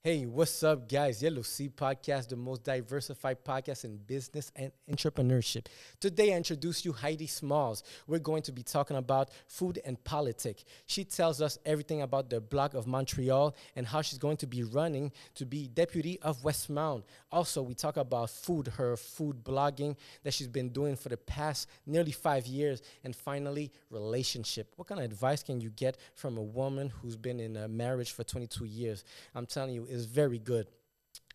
Hey, what's up, guys? Yellow Sea Podcast, the most diversified podcast in business and entrepreneurship. Today, I introduce you Heidi Smalls. We're going to be talking about food and politics. She tells us everything about the Bloc of Montreal and how she's going to be running to be deputy of Westmount. Also, we talk about food, her food blogging that she's been doing for the past nearly 5 years. And finally, relationship. What kind of advice can you get from a woman who's been in a marriage for 22 years? I'm telling you, is very good.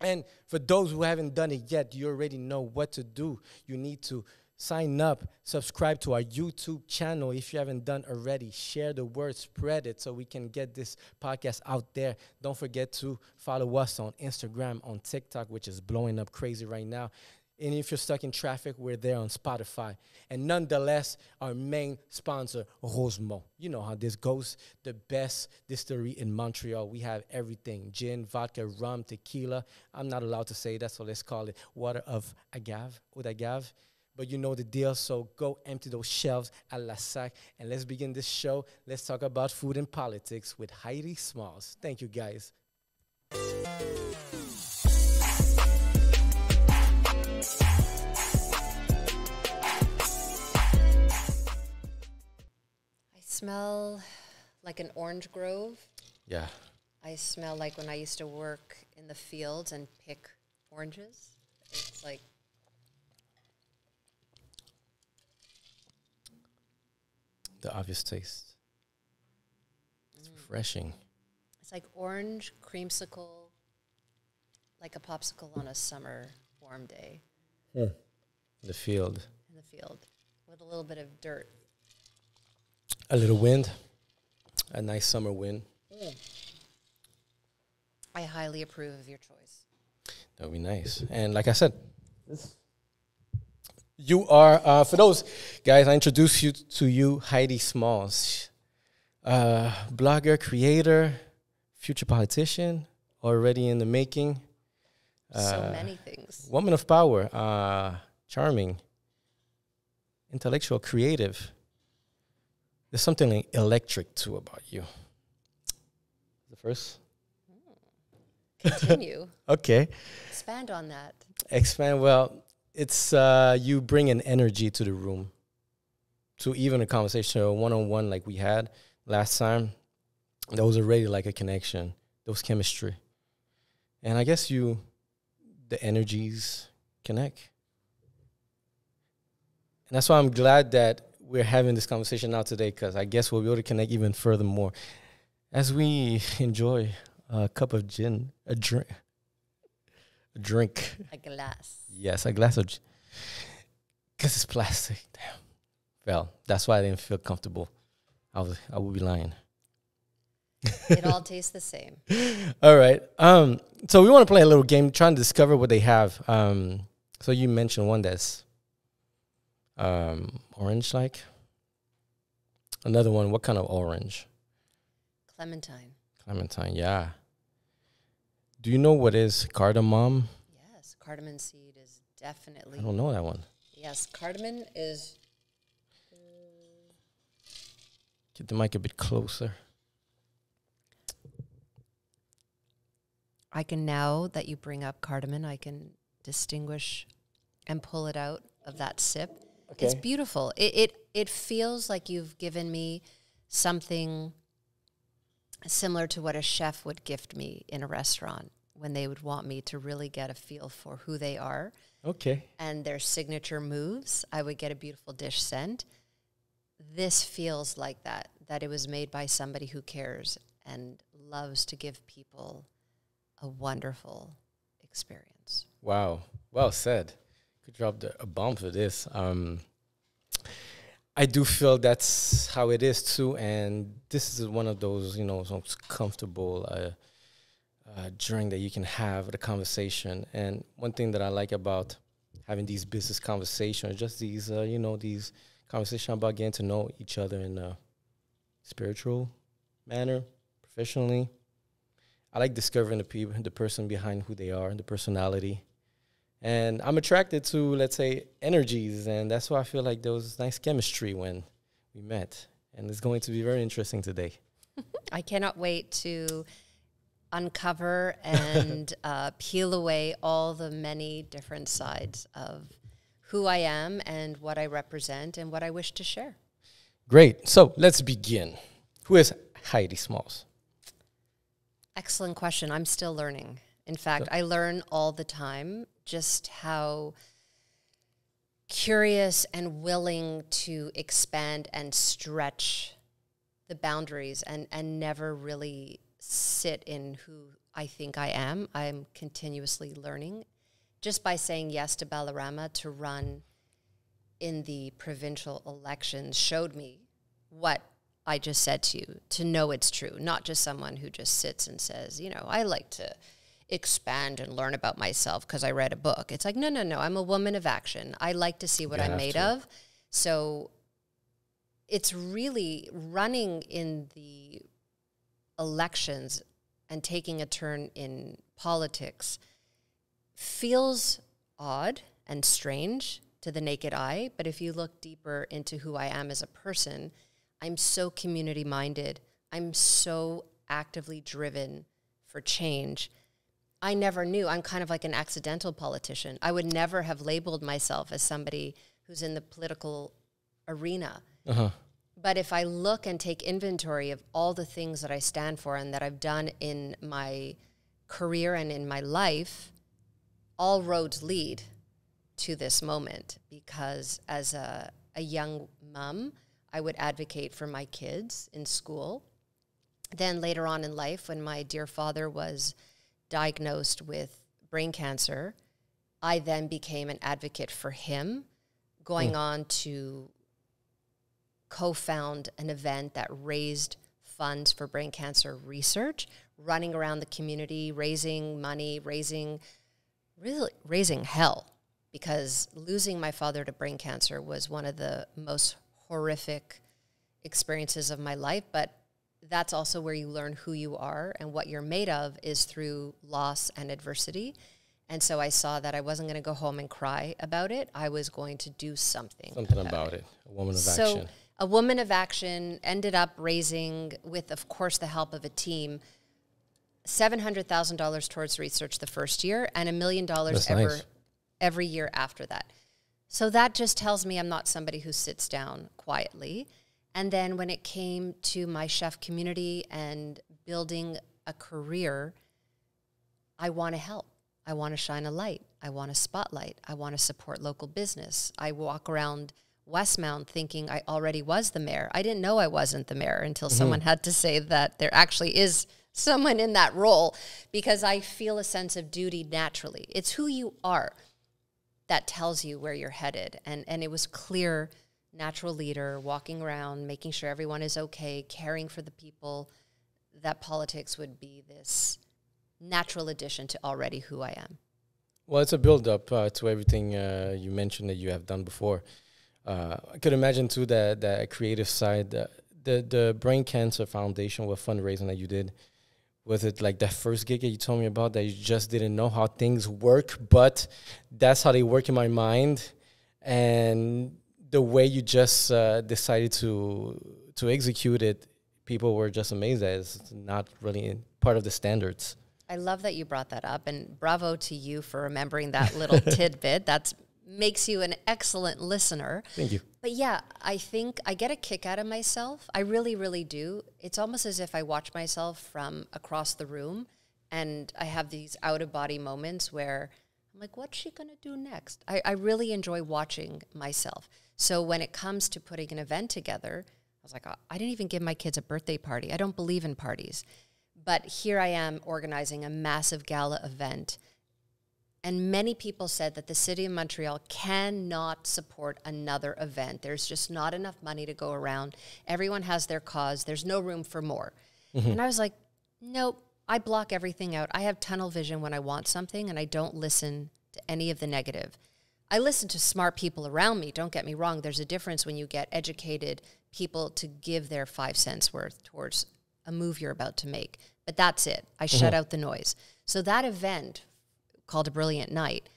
And for those who haven't done it yet, you already know what to do. You need to sign up, subscribe to our YouTube channel if you haven't done already. Share the word, spread it so we can get this podcast out there. Don't forget to follow us on Instagram, on TikTok, which is blowing up crazy right now. And if you're stuck in traffic, we're there on Spotify. And nonetheless, our main sponsor, Rosemont. You know how this goes. The best distillery in Montreal. We have everything. Gin, vodka, rum, tequila. I'm not allowed to say that, so let's call it water of agave, eau d'agave. But you know the deal, so go empty those shelves at La Sac. And let's begin this show. Let's talk about food and politics with Heidi Smalls. Thank you, guys. Smell like an orange grove. Yeah. I smell like when I used to work in the fields and pick oranges. It's like The obvious taste. It's refreshing. it's like orange creamsicle, like a popsicle on a summer warm day The field. in the field with a little bit of dirt. A little wind. A nice summer wind. I highly approve of your choice. That would be nice. And like I said, you are, for those guys, I introduce you to you, Heidi Smalls. Blogger, creator, future politician, already in the making. So many things. Woman of power, charming, intellectual, creative. There's something like electric, too, about you. The first? Continue. Okay. Expand on that. Expand. Well, it's you bring an energy to the room, to even a conversation, a one-on-one like we had last time. There was already like a connection. There was chemistry. And I guess the energies connect. And that's why I'm glad that we're having this conversation now today, because I guess we'll be able to connect even furthermore as we enjoy a cup of gin, a drink. A glass. Yes, a glass of gin. Because it's plastic. Damn. Well, that's why I didn't feel comfortable. I would be lying. It all tastes the same. All right. So we want to play a little game, trying to discover what they have. So you mentioned one that's orange-like. Another one, what kind of orange? Clementine. Clementine, yeah. Do you know what is cardamom? Yes, cardamom seed is definitely. I don't know that one. Yes, cardamom is. Get the mic a bit closer. I can, now that you bring up cardamom, I can distinguish and pull it out of that sip. Okay. It's beautiful. It feels like you've given me something similar to what a chef would gift me in a restaurant when they would want me to really get a feel for who they are. Okay. And their signature moves. I would get a beautiful dish scent. This feels like that it was made by somebody who cares and loves to give people a wonderful experience. Wow. Well said. Could drop a bomb for this. I do feel that's how it is too, and this is one of those, most comfortable drink that you can have at a conversation. And one thing that I like about having these business conversations, just these, these conversations about getting to know each other in a spiritual manner, professionally. I like discovering the person behind who they are, the personality. And I'm attracted to, let's say, energies, and that's why I feel like there was nice chemistry when we met. And it's going to be very interesting today. I cannot wait to uncover and peel away all the many different sides of who I am and what I represent and what I wish to share. Great. So let's begin. Who is Heidi Smalls? Excellent question. I'm still learning. In fact, I learn all the time just how curious and willing to expand and stretch the boundaries and never really sit in who I think I am. I'm continuously learning. Just by saying yes to Balarama to run in the provincial elections showed me what I just said to you, to know it's true, not just someone who just sits and says, you know, I like to expand and learn about myself because I read a book. It's like, no, I'm a woman of action. I like to see what I'm made of. So it's really running in the elections and taking a turn in politics feels odd and strange to the naked eye, but if you look deeper into who I am as a person, I'm so community-minded. I'm so actively driven for change. I never knew. I'm kind of like an accidental politician. I would never have labeled myself as somebody who's in the political arena. But if I look and take inventory of all the things that I stand for and that I've done in my career and in my life, all roads lead to this moment, because as a young mom, I would advocate for my kids in school. Then later on in life, when my dear father was diagnosed with brain cancer, I then became an advocate for him, going on to co-found an event that raised funds for brain cancer research, running around the community, raising money, raising hell, because losing my father to brain cancer was one of the most horrific experiences of my life. But that's also where you learn who you are and what you're made of is through loss and adversity. And so I saw that I wasn't going to go home and cry about it. I was going to do something about it. A woman of action. A woman of action ended up raising, with, of course, the help of a team, $700,000 towards research the first year and $1 million every year after that. So that just tells me I'm not somebody who sits down quietly. And then when it came to my chef community and building a career, I want to help. I want to shine a light. I want to spotlight. I want to support local business. I walk around Westmount thinking I already was the mayor. I didn't know I wasn't the mayor until someone had to say that there actually is someone in that role, because I feel a sense of duty naturally. It's who you are that tells you where you're headed. And it was clear, natural leader, walking around, making sure everyone is okay, caring for the people, that politics would be this natural addition to already who I am. Well, it's a build-up to everything you mentioned that you have done before. I could imagine, too, that creative side, the Brain Cancer Foundation, what fundraising that you did. Was it like that first gig that you told me about that you just didn't know how things work, but that's how they work in my mind? And the way you just decided to execute it, people were just amazed that it's not really part of the standards. I love that you brought that up, and bravo to you for remembering that little tidbit. That makes you an excellent listener. Thank you. But yeah, I think I get a kick out of myself. I really, really do. It's almost as if I watch myself from across the room, and I have these out-of-body moments where I'm like, what's she going to do next? I really enjoy watching myself. So when it comes to putting an event together, I was like, oh, I didn't even give my kids a birthday party. I don't believe in parties. But here I am organizing a massive gala event. And many people said that the city of Montreal cannot support another event. There's just not enough money to go around. Everyone has their cause. There's no room for more. And I was like, nope, I block everything out. I have tunnel vision when I want something, and I don't listen to any of the negative. I listen to smart people around me. Don't get me wrong. There's a difference when you get educated people to give their 5 cents worth towards a move you're about to make. But that's it. I shut out the noise. So that event, called A Brilliant Night,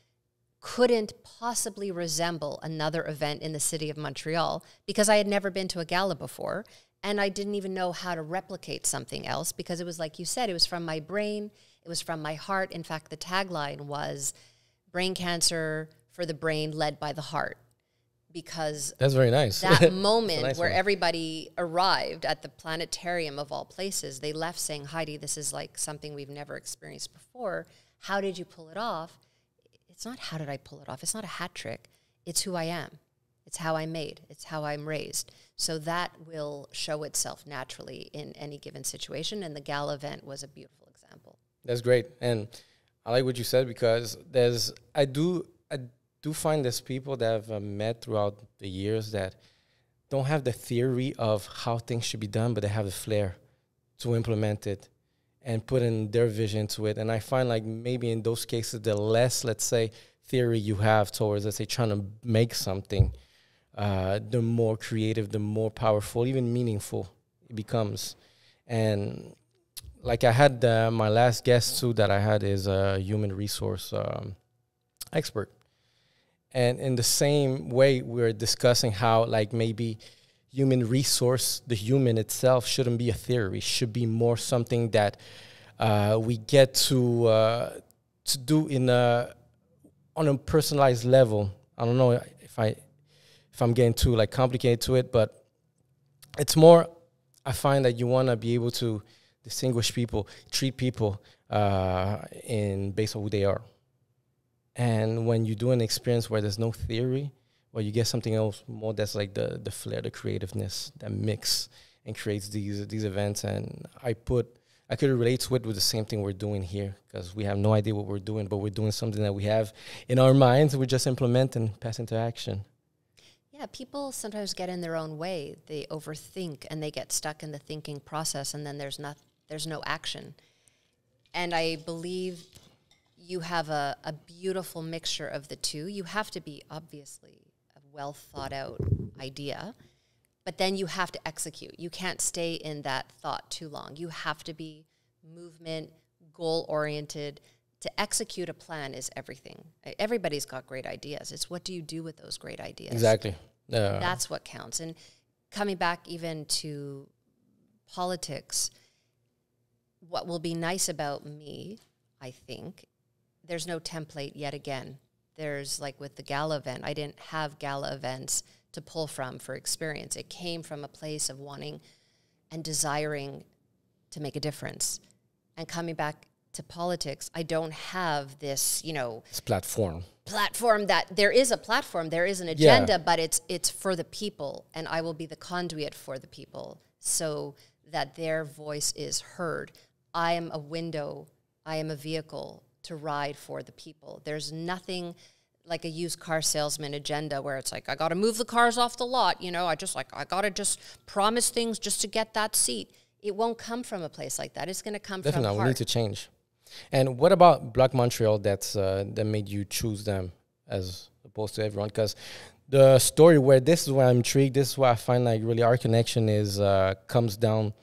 couldn't possibly resemble another event in the city of Montreal because I had never been to a gala before. And I didn't even know how to replicate something else because it was like you said, it was from my brain, it was from my heart. In fact, the tagline was brain cancer for the brain led by the heart. Because that's very nice. That moment nice where one. Everybody arrived at the planetarium of all places, they left saying, Heidi, this is like something we've never experienced before. How did you pull it off? It's not how did I pull it off. It's not a hat trick. It's who I am. It's how I'm made. It's how I'm raised. So that will show itself naturally in any given situation. And the gala event was a beautiful example. That's great. And I like what you said because I do find there's people that I've met throughout the years that don't have the theory of how things should be done, but they have the flair to implement it and put in their vision to it. And I find like maybe in those cases, the less, let's say, theory you have towards, let's say, trying to make something, the more creative, the more powerful, even meaningful it becomes. And like I had my last guest too that I had is a human resource expert. And in the same way, we're discussing how, like, maybe human resource, the human itself, shouldn't be a theory, should be more something that we get to do on a personalized level. I don't know if I'm getting too like complicated to it, but it's more. I find that you want to be able to distinguish people, treat people based on who they are. And when you do an experience where there's no theory, well, you get something else more that's like the flair, the creativeness, that mix and creates these events. And I could relate to it with the same thing we're doing here because we have no idea what we're doing, but we're doing something that we have in our minds. We just implement and pass into action. Yeah, people sometimes get in their own way. They overthink and they get stuck in the thinking process, and then there's no action. And I believe you have a beautiful mixture of the two. You have to be obviously a well thought out idea, but then you have to execute. You can't stay in that thought too long. You have to be movement, goal oriented. To execute a plan is everything. Everybody's got great ideas. It's what do you do with those great ideas? Exactly. That's what counts. And coming back even to politics, what will be nice about me, I think, there's no template yet again. There's like with the gala event, I didn't have gala events to pull from for experience. It came from a place of wanting and desiring to make a difference. And coming back to politics, I don't have this, This platform that there is a platform, there is an agenda, but it's for the people, and I will be the conduit for the people so that their voice is heard. I am a window, I am a vehicle to ride for the people. There's nothing like a used car salesman agenda where it's like, I got to move the cars off the lot. I got to just promise things just to get that seat. It won't come from a place like that. It's going to come from heart. We need to change. And what about Bloc Montreal that made you choose them as opposed to everyone? Because the story this is where I'm intrigued, this is where I find like really our connection comes down.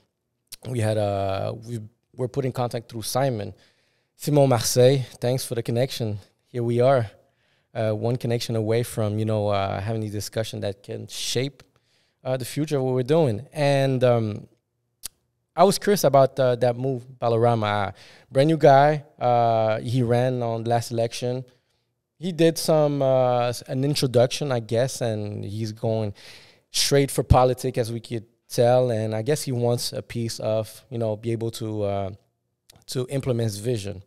We're put in contact through Simon Marseille. Thanks for the connection. Here we are, one connection away from having a discussion that can shape the future of what we're doing. And I was curious about that move, Ballarama. Brand new guy. He ran on the last election. He did an introduction, I guess, and he's going straight for politics, as we could tell. And I guess he wants a piece of, be able to implement his vision.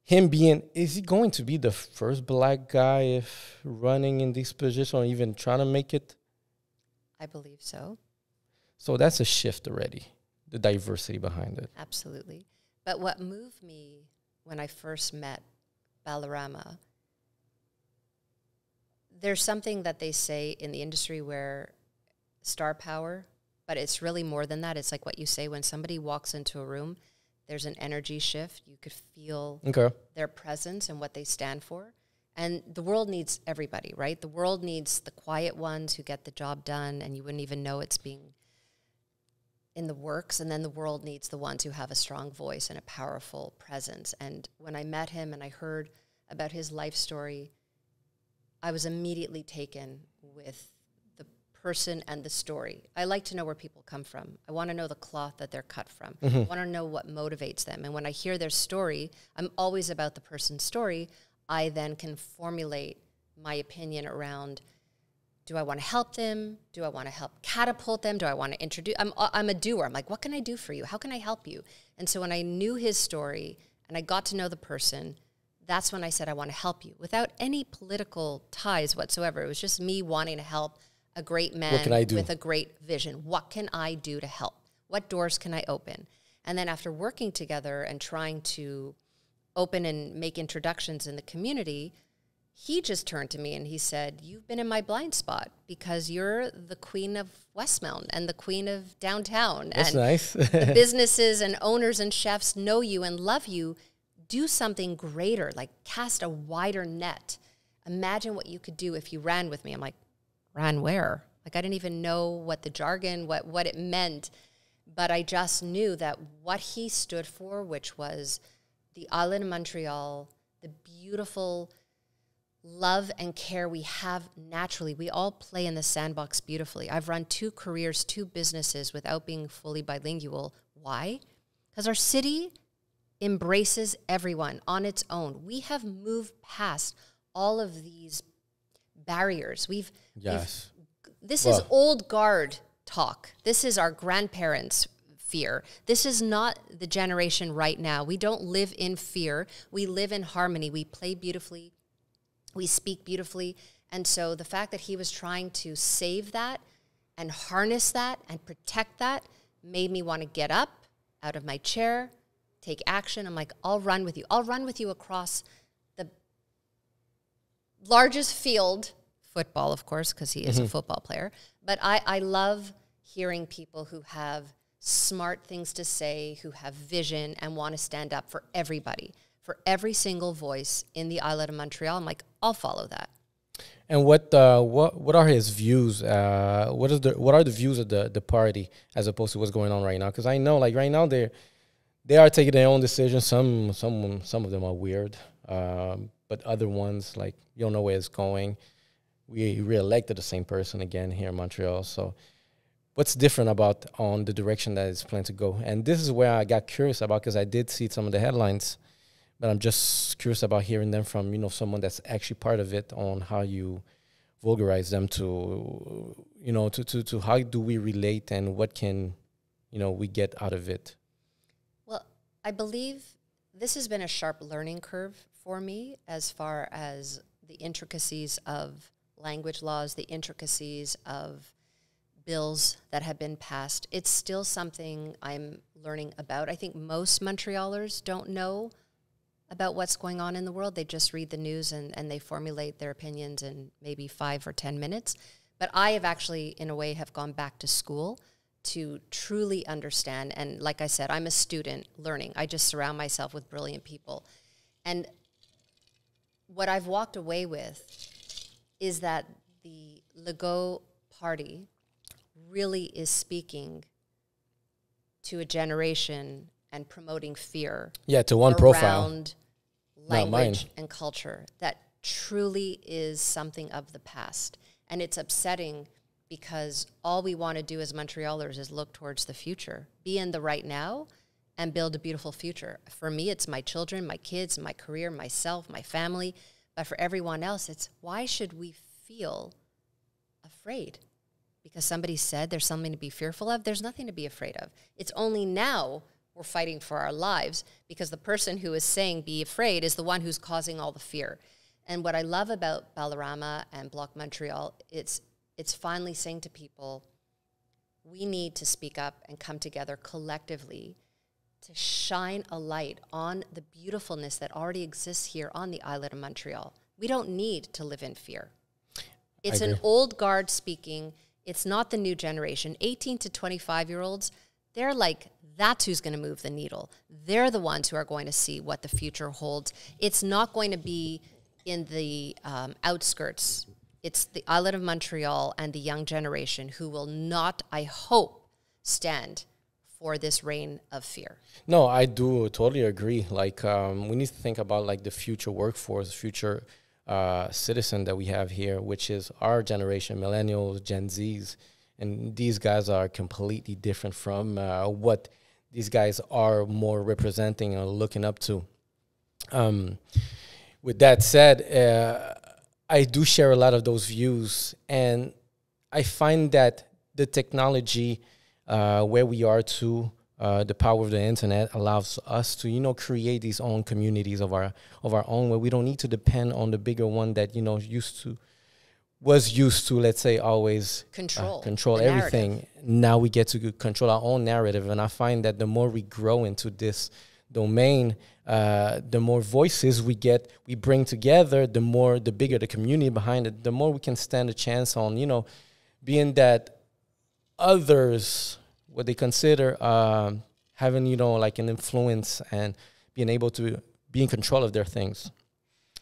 Is he going to be the first black guy running in this position or even trying to make it? I believe so. So that's a shift already, the diversity behind it. Absolutely. But what moved me when I first met Ballarama, there's something that they say in the industry where star power, but it's really more than that. It's like what you say when somebody walks into a room, there's an energy shift. You could feel their presence and what they stand for. And the world needs everybody, right? The world needs the quiet ones who get the job done and you wouldn't even know it's being in the works. And then the world needs the ones who have a strong voice and a powerful presence. And when I met him and I heard about his life story, I was immediately taken with the person and the story. I like to know where people come from. I want to know the cloth that they're cut from. I want to know what motivates them. And when I hear their story, I'm always about the person's story. I then can formulate my opinion around, do I want to help them? Do I want to help catapult them? Do I want to introduce? I'm a doer. I'm like, what can I do for you? How can I help you? And so when I knew his story and I got to know the person, that's when I said, I want to help you without any political ties whatsoever. It was just me wanting to help a great man with a great vision. What can I do to help? What doors can I open? And then after working together and trying to open and make introductions in the community, he just turned to me and he said, you've been in my blind spot because you're the queen of Westmount and the queen of downtown. That's and nice. the businesses and owners and chefs know you and love you. Do something greater, like cast a wider net. Imagine what you could do if you ran with me. I'm like, ran where? Like, I didn't even know what the jargon, what it meant. But I just knew that what he stood for, which was the island of Montreal, the beautiful love and care we have naturally. We all play in the sandbox beautifully. I've run 2 careers, 2 businesses without being fully bilingual. Why? Because our city embraces everyone on its own. We have moved past all of these barriers. This is old guard talk. This is our grandparents' fear. This is not the generation right now. We don't live in fear. We live in harmony. We play beautifully. We speak beautifully. And so the fact that he was trying to save that and harness that and protect that made me want to get up out of my chair, take action. I'm like, I'll run with you. I'll run with you across the largest field, football, of course, because he is a football player. But I love hearing people who have smart things to say, who have vision and want to stand up for everybody, for every single voice in the island of Montreal. I'm like, I'll follow that. And what are his views? What are the views of the party as opposed to what's going on right now? Because I know, like right now, they are taking their own decisions. Some of them are weird, but other ones, like, you don't know where it's going. We re-elected the same person again here in Montreal. So what's different about on the direction that it's planned to go? And this is where I got curious about, because I did see some of the headlines, but I'm just curious about hearing them from, someone that's actually part of it, on how you vulgarize them to how do we relate and what can, we get out of it. Well, I believe this has been a sharp learning curve for me as far as the intricacies of language laws, the intricacies of bills that have been passed. It's still something I'm learning about. I think most Montrealers don't know about what's going on in the world. They just read the news and they formulate their opinions in maybe 5 or 10 minutes. But I have actually, in a way, have gone back to school to truly understand. And like I said, I'm a student learning. I just surround myself with brilliant people. And what I've walked away with is that the Legault party really is speaking to a generation and promoting fear. Yeah, to one profile. Around language and culture that truly is something of the past. And it's upsetting because all we want to do as Montrealers is look towards the future, be in the right now, and build a beautiful future. For me, it's my children, my kids, my career, myself, my family. But for everyone else, it's why should we feel afraid? Because somebody said there's something to be fearful of? There's nothing to be afraid of. It's only now we're fighting for our lives because the person who is saying be afraid is the one who's causing all the fear. And what I love about Ballarama and Bloc Montreal, it's finally saying to people, we need to speak up and come together collectively to shine a light on the beautifulness that already exists here on the island of Montreal. We don't need to live in fear. It's an old guard speaking. It's not the new generation. 18 to 25-year-olds, they're like, that's who's going to move the needle. They're the ones who are going to see what the future holds. It's not going to be in the outskirts. It's the island of Montreal and the young generation who will not, I hope, stand for this reign of fear. No, I do totally agree. Like, we need to think about, like, the future workforce, future citizen that we have here, which is our generation, millennials, Gen Zs. And these guys are completely different from what these guys are more representing or looking up to. With that said, I do share a lot of those views, and I find that the technology, where we are to, the power of the internet allows us to, create these own communities of our own, where we don't need to depend on the bigger one that, was used to, let's say, always control everything. Narrative. Now we get to control our own narrative. And I find that the more we grow into this domain, the more voices we bring together, the bigger the community behind it, the more we can stand a chance on, being that others, what they consider having, like an influence and being able to be in control of their things.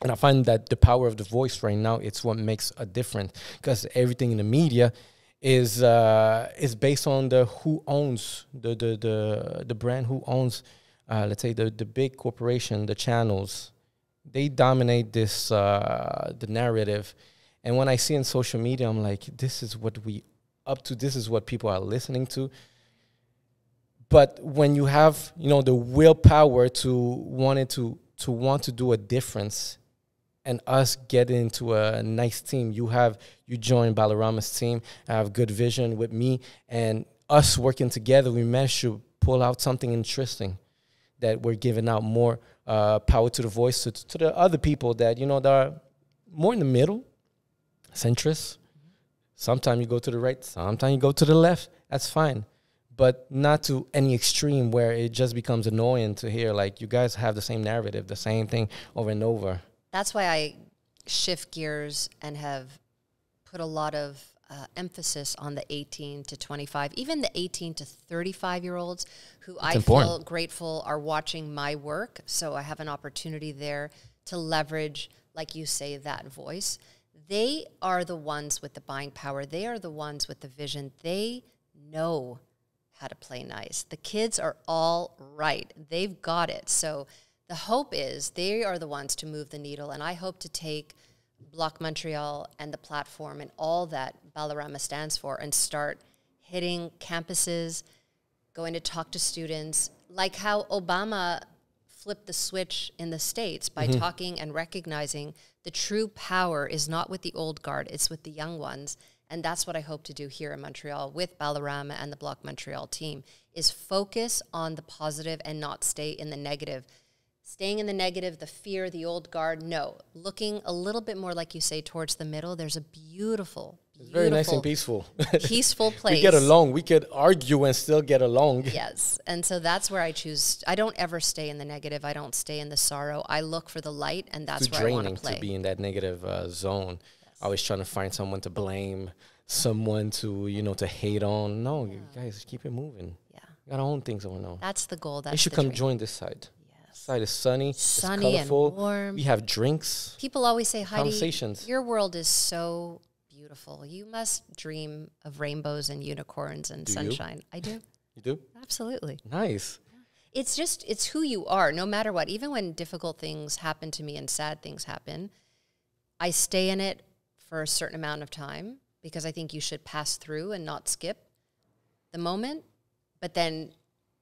And I find that the power of the voice right now, it's what makes a difference, because everything in the media is based on who owns the brand, who owns, let's say, the big corporation, the channels. They dominate this the narrative. And when I see in social media, I'm like, this is what we up to. This is what people are listening to. But when you have, the willpower to want to do a difference, and us get into a nice team, you join Balarama's team, have good vision with me, and us working together, we managed to pull out something interesting, that we're giving out more power to the voice, to the other people that, that are more in the middle, centrist. Sometimes you go to the right, sometimes you go to the left. That's fine. But not to any extreme where it just becomes annoying to hear, like, you guys have the same narrative, the same thing over and over. That's why I shift gears and have put a lot of emphasis on the 18 to 25, even the 18 to 35-year-olds who I feel grateful are watching my work. So I have an opportunity there to leverage, like you say, that voice. They are the ones with the buying power. They are the ones with the vision. They know how to play nice. The kids are all right. They've got it. So the hope is they are the ones to move the needle, and I hope to take Bloc Montreal and the platform and all that Balarama stands for and start hitting campuses, going to talk to students, like how Obama flipped the switch in the States by talking and recognizing the true power is not with the old guard, it's with the young ones. And that's what I hope to do here in Montreal with Balarama and the Bloc Montreal team, is focus on the positive and not stay in the negative. Staying in the negative, the fear, the old guard, no. Looking a little bit more, like you say, towards the middle, there's a beautiful, it's very nice and peaceful. Peaceful place. We get along. We could argue and still get along. Yes. And so that's where I choose. I don't ever stay in the negative. I don't stay in the sorrow. I look for the light, and that's where I want to play. To be in that negative zone. Yes. Always trying to find someone to blame, someone to, to hate on. No, you guys, keep it moving. Yeah. We got our own things going on. That's the goal. That's you should come join this side. Side is sunny, it's colorful, and warm. We have drinks. People always say, Heidi, your world is so beautiful. You must dream of rainbows and unicorns and sunshine. I do. You do? Absolutely. Nice. Yeah. It's who you are, no matter what. Even when difficult things happen to me and sad things happen, I stay in it for a certain amount of time, because I think you should pass through and not skip the moment, but then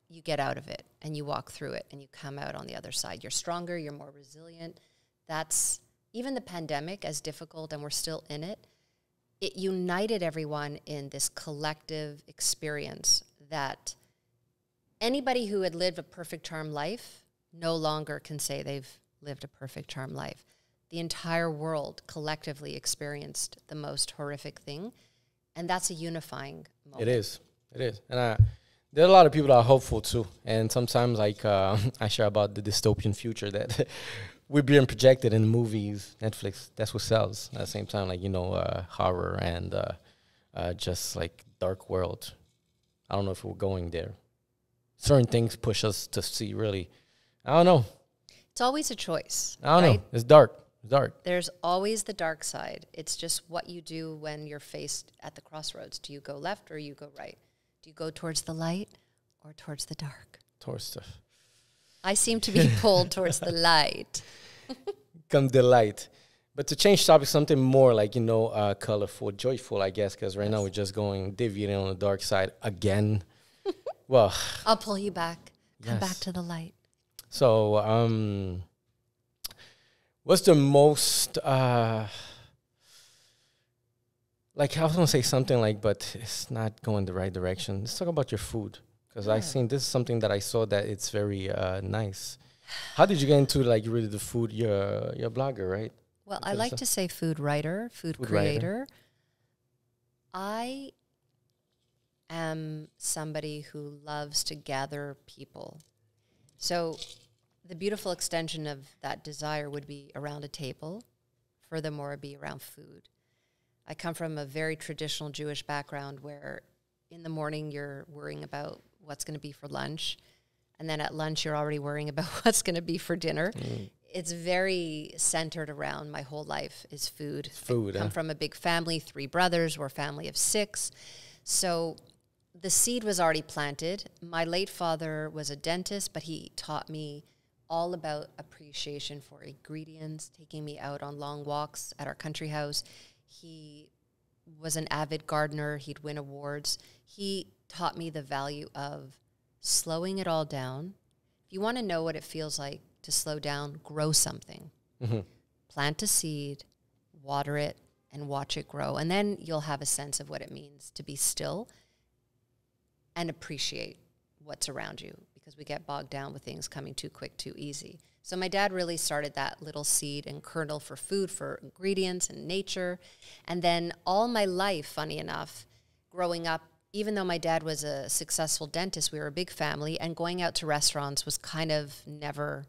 you get out of it and you walk through it and you come out on the other side. You're stronger, you're more resilient. That's even the pandemic, as difficult, and we're still in it, it united everyone in this collective experience that anybody who had lived a perfect charm life no longer can say they've lived a perfect charm life. The entire world collectively experienced the most horrific thing, and that's a unifying moment. It is. And there are a lot of people that are hopeful too, and sometimes I share about the dystopian future that we're being projected in movies, Netflix. That's what sells. At the same time, like horror and just like dark world. I don't know if we're going there. Certain things push us to see. Really, I don't know. It's always a choice. I don't know. It's dark. It's dark. There's always the dark side. It's just what you do when you're faced at the crossroads. Do you go left or you go right? Do you go towards the light or towards the dark? Towards the... I seem to be pulled towards the light. Come the light. But to change topic, something more like, colorful, joyful, I guess, because right now we're just going deviating on the dark side again. Well, I'll pull you back. Come back yes. to the light. So, what's the most, like, I was going to say something like, but it's not going the right direction. Let's talk about your food. Because I seen this is something that I saw that it's very nice. How did you get into, like, really the food? You're a blogger, right? Well, I like to say food writer, food creator. Writer. I am somebody who loves to gather people. So the beautiful extension of that desire would be around a table. Furthermore, it'd be around food. I come from a very traditional Jewish background where in the morning you're worrying about what's going to be for lunch. And then at lunch, you're already worrying about what's going to be for dinner. It's very centered around my whole life is food. Food, I come from a big family, 3 brothers. We're a family of 6. So the seed was already planted. My late father was a dentist, but he taught me all about appreciation for ingredients, taking me out on long walks at our country house. He was an avid gardener. He'd win awards. He taught me the value of slowing it all down. If you want to know what it feels like to slow down, grow something. Plant a seed, water it, and watch it grow. And then you'll have a sense of what it means to be still and appreciate what's around you, because we get bogged down with things coming too quick, too easy. So my dad really started that little seed and kernel for food, for ingredients and nature. And then all my life, funny enough, growing up, even though my dad was a successful dentist, we were a big family, and going out to restaurants was kind of never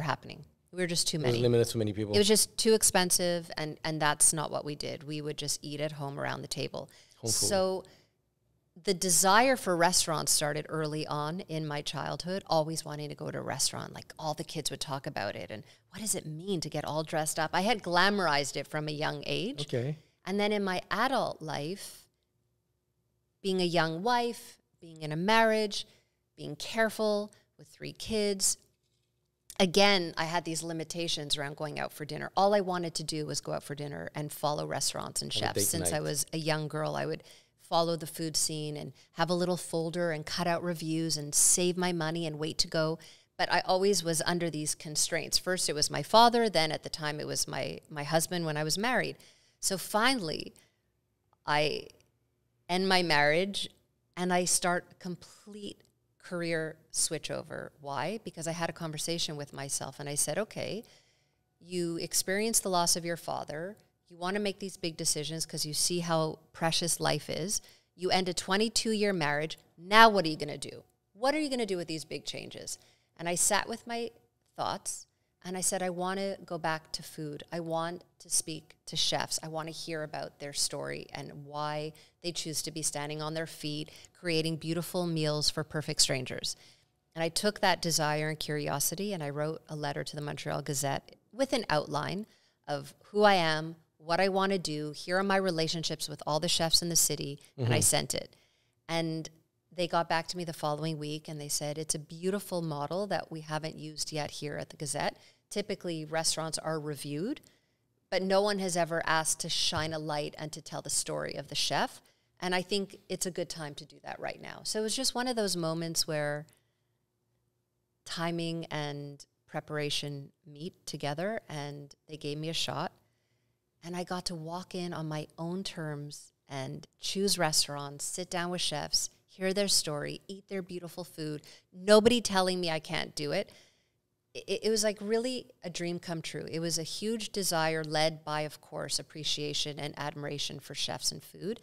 happening. We were just too many. It was limited to many people. It was just too expensive, and that's not what we did. We would just eat at home around the table. So the desire for restaurants started early on in my childhood, always wanting to go to a restaurant. Like, all the kids would talk about it, and what does it mean to get all dressed up? I had glamorized it from a young age. Okay. And then in my adult life, being a young wife, being in a marriage, being careful with 3 kids, again, I had these limitations around going out for dinner. All I wanted to do was go out for dinner and follow restaurants and chefs. Since I was a young girl, I would follow the food scene and have a little folder and cut out reviews and save my money and wait to go. But I always was under these constraints. First, it was my father. Then at the time, it was my husband when I was married. So finally, I end my marriage and I start a complete career switchover. Why? Because I had a conversation with myself and I said, okay, you experienced the loss of your father. You want to make these big decisions because you see how precious life is. You end a 22-year marriage. Now what are you going to do? What are you going to do with these big changes? And I sat with my thoughts and I said, I want to go back to food. I want to speak to chefs. I want to hear about their story and why they choose to be standing on their feet, creating beautiful meals for perfect strangers. And I took that desire and curiosity and I wrote a letter to the Montreal Gazette with an outline of who I am, what I want to do. Here are my relationships with all the chefs in the city. And I sent it. And they got back to me the following week and they said, it's a beautiful model that we haven't used yet here at the Gazette. Typically, restaurants are reviewed, but no one has ever asked to shine a light and to tell the story of the chef. And I think it's a good time to do that right now. So it was just one of those moments where timing and preparation meet together, and they gave me a shot. And I got to walk in on my own terms and choose restaurants, sit down with chefs, hear their story, eat their beautiful food, nobody telling me I can't do it. It was like really a dream come true. It was a huge desire led by, of course, appreciation and admiration for chefs and food.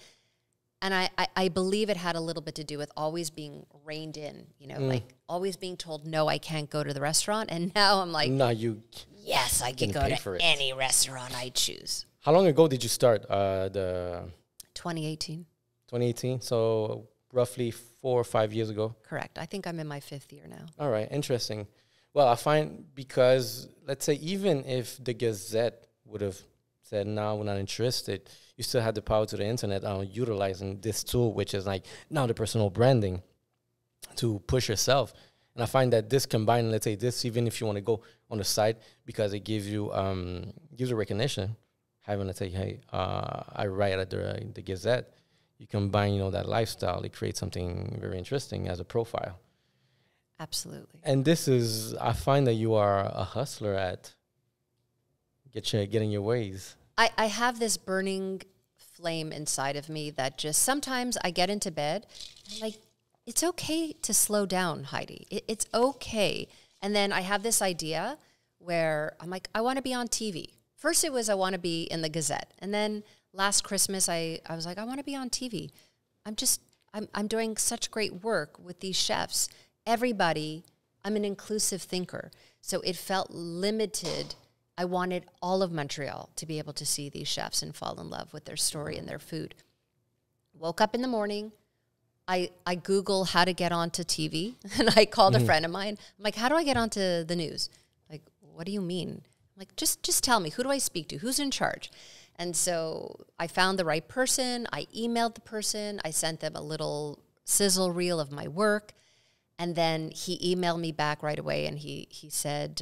And I believe it had a little bit to do with always being reined in, like always being told, no, I can't go to the restaurant. And now I'm like, no, you yes, I can go to any restaurant I choose. How long ago did you start the 2018. 2018, so roughly 4 or 5 years ago. Correct. I think I'm in my 5th year now. All right, interesting. Well, I find because, let's say, even if the Gazette would have said, no, we're not interested, you still had the power to the internet utilizing this tool, which is like now the personal branding to push yourself. And I find that this combined, let's say this, even if you want to go on the side, because it gives you recognition. Having, let's say, hey, I write at the Gazette. You combine, that lifestyle. It creates something very interesting as a profile. Absolutely. And this is, I find that you are a hustler at getting your ways. I have this burning flame inside of me that just sometimes I get into bed and like, it's okay to slow down, Heidi. It's okay. And then I have this idea where I'm like, I want to be on TV. First it was I want to be in the Gazette. And then last Christmas I was like, I want to be on TV. I'm doing such great work with these chefs. Everybody, I'm an inclusive thinker. So it felt limited. I wanted all of Montreal to be able to see these chefs and fall in love with their story and their food. Woke up in the morning. I Google how to get onto TV, and I called a friend of mine. I'm like, how do I get onto the news? Like, what do you mean? I'm like, just tell me. Who do I speak to? Who's in charge? And so I found the right person. I emailed the person. I sent them a little sizzle reel of my work. And then he emailed me back right away, and he said,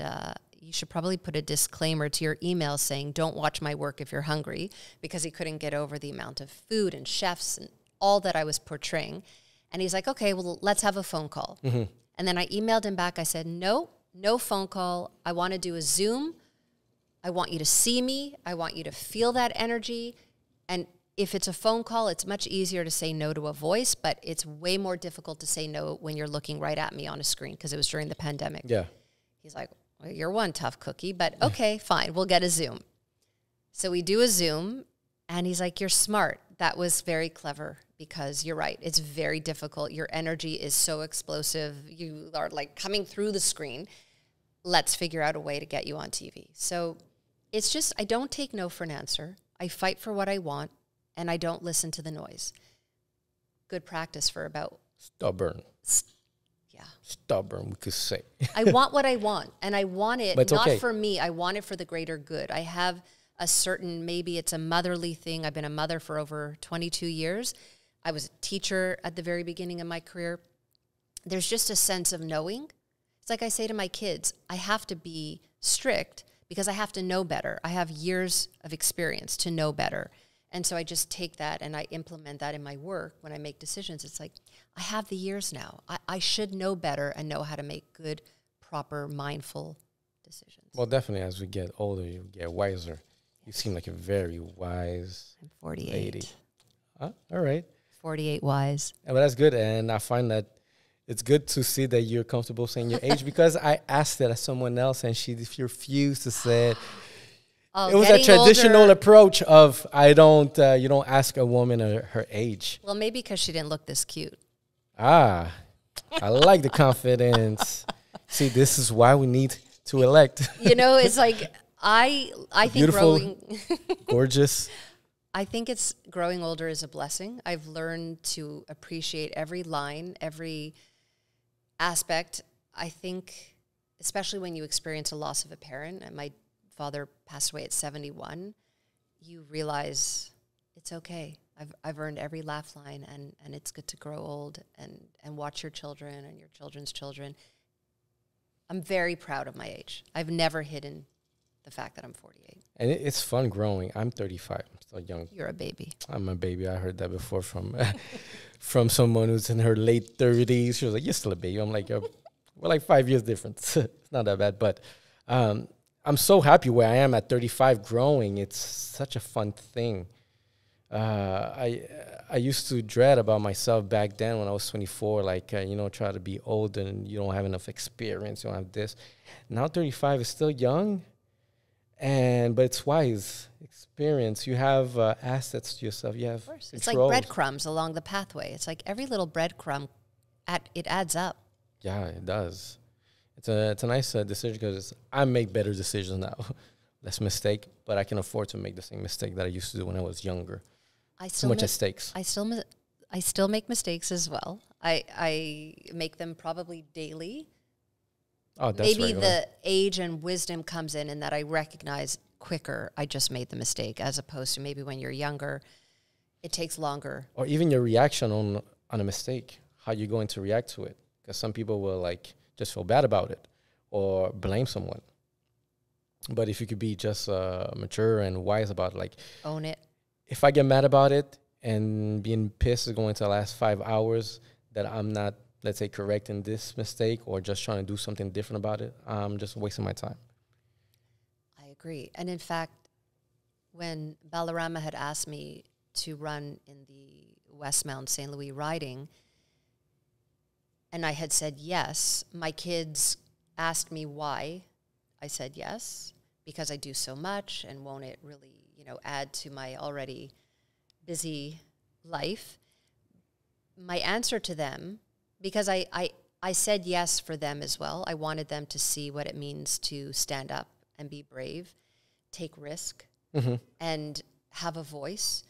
you should probably put a disclaimer to your email saying, don't watch my work if you're hungry, because he couldn't get over the amount of food and chefs and all that I was portraying. And he's like, okay, well, let's have a phone call. Mm-hmm. And then I emailed him back. I said, no phone call. I want to do a Zoom. I want you to see me. I want you to feel that energy. And if it's a phone call, it's much easier to say no to a voice, but it's way more difficult to say no when you're looking right at me on a screen, because it was during the pandemic. Yeah. He's like, well, you're one tough cookie, but okay, fine, we'll get a Zoom. So we do a Zoom, and he's like, you're smart. That was very clever, because you're right. It's very difficult. Your energy is so explosive. You are like coming through the screen. Let's figure out a way to get you on TV. So it's just, I don't take no for an answer. I fight for what I want, and I don't listen to the noise. Good practice for about... Stubborn. Yeah. Stubborn, we could say. I want what I want, and I want it not okay. for me. I want it for the greater good. I have a certain, maybe it's a motherly thing. I've been a mother for over 22 years. I was a teacher at the very beginning of my career. There's just a sense of knowing. It's like I say to my kids, I have to be strict because I have to know better. I have years of experience to know better. And so I just take that and I implement that in my work when I make decisions. It's like, I have the years now. I should know better and know how to make good, proper, mindful decisions. Well, definitely as we get older, you get wiser. You seem like a very wise I'm 48. lady. All right. 48 wise. Yeah, but that's good. And I find that it's good to see that you're comfortable saying your age, because I asked that of someone else and she refused to say it. Oh, it was a traditional approach of you don't ask a woman her age. Well, maybe because she didn't look this cute. I like the confidence. See, this is why we need to elect. It's like I think beautiful, growing gorgeous. I think it's growing older is a blessing. I've learned to appreciate every line, every aspect. I think, especially when you experience a loss of a parent, and my father passed away at 71, you realize it's okay. I've earned every laugh line, and it's good to grow old and watch your children and your children's children. I'm very proud of my age. I've never hidden the fact that I'm 48. And it's fun growing. I'm 35. I'm still young. You're a baby. I'm a baby. I heard that before from from someone who's in her late 30s. She was like, you're still a baby. I'm like, we're like 5 years difference. It's not that bad. But I'm so happy where I am at 35 growing. It's such a fun thing. I used to dread about myself back then when I was 24, like, try to be old and you don't have enough experience. You don't have this. Now 35 is still young. But it's wise experience. You have assets to yourself. You have of course. controls. It's like breadcrumbs along the pathway. It's like every little breadcrumb, it adds up. Yeah, it does. It's a nice decision, because I make better decisions now. Less mistake, but I can afford to make the same mistake that I used to do when I was younger. Too much at stakes. I still make mistakes as well. I make them probably daily. Oh, that's maybe regular. the age and wisdom comes in that I recognize quicker I just made the mistake, as opposed to maybe when you're younger, it takes longer. Or even your reaction on a mistake, how you're going to react to it. Because some people will, like, just feel bad about it or blame someone. But if you could be just mature and wise about it, like, Own it. if I get mad about it and being pissed is going to last 5 hours, that I'm not, let's say, correcting this mistake or just trying to do something different about it, I'm just wasting my time. I agree. And in fact, when Balarama had asked me to run in the Westmount Saint-Louis riding, and I had said yes, my kids asked me why I said yes, because I do so much, and won't it really, add to my already busy life? My answer to them, because I said yes for them as well. I wanted them to see what it means to stand up and be brave, take risk, and have a voice.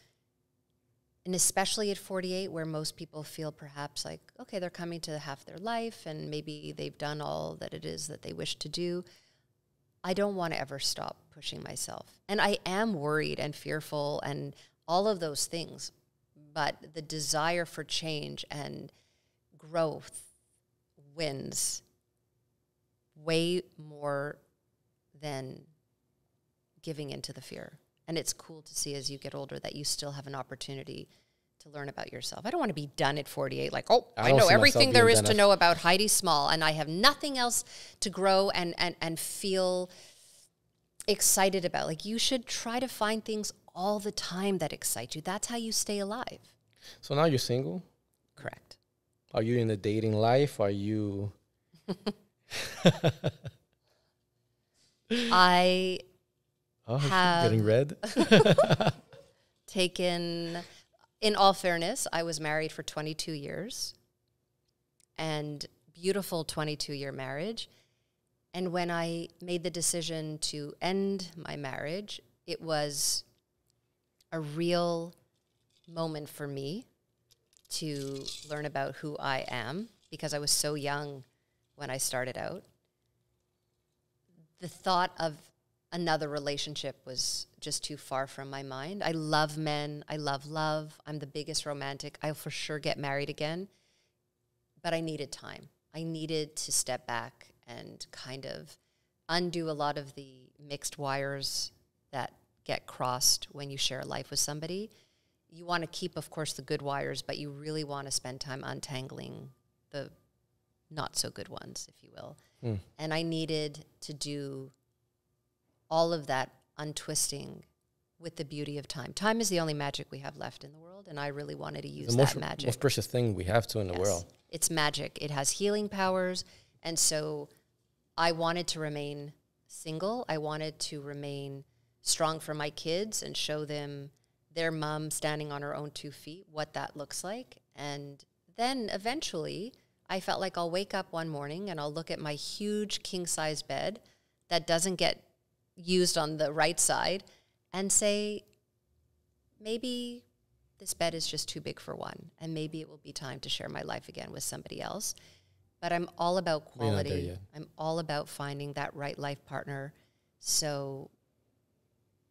And especially at 48, where most people feel perhaps like, okay, they're coming to half their life and maybe they've done all that it is that they wish to do. I don't want to ever stop pushing myself. And I am worried and fearful and all of those things. But the desire for change and growth wins way more than giving into the fear. And it's cool to see as you get older that you still have an opportunity to learn about yourself. I don't want to be done at 48, like, I know everything there is to know about Heidi Small, and I have nothing else to grow and feel excited about. Like, you should try to find things all the time that excite you. That's how you stay alive. So now you're single? Correct. Are you in the dating life? Are you... I have getting red. taken, in all fairness, I was married for 22 years, and beautiful 22-year marriage. And when I made the decision to end my marriage, it was a real moment for me to learn about who I am, because I was so young when I started out. The thought of another relationship was just too far from my mind. I love men. I love love. I'm the biggest romantic. I'll for sure get married again. But I needed time. I needed to step back and kind of undo a lot of the mixed wires that get crossed when you share a life with somebody. You want to keep, of course, the good wires, but you really want to spend time untangling the not so good ones, if you will. And I needed to do all of that untwisting with the beauty of time. Time is the only magic we have left in the world, and I really wanted to use that magic. The most precious thing we have in the world. It's magic. It has healing powers, and so I wanted to remain single. I wanted to remain strong for my kids and show them their mom standing on her own 2 feet, what that looks like. And then eventually I felt like I'll wake up one morning and I'll look at my huge king-size bed that doesn't get used on the right side and say, maybe this bed is just too big for one, and maybe it will be time to share my life again with somebody else. But I'm all about quality. I'm all about finding that right life partner. So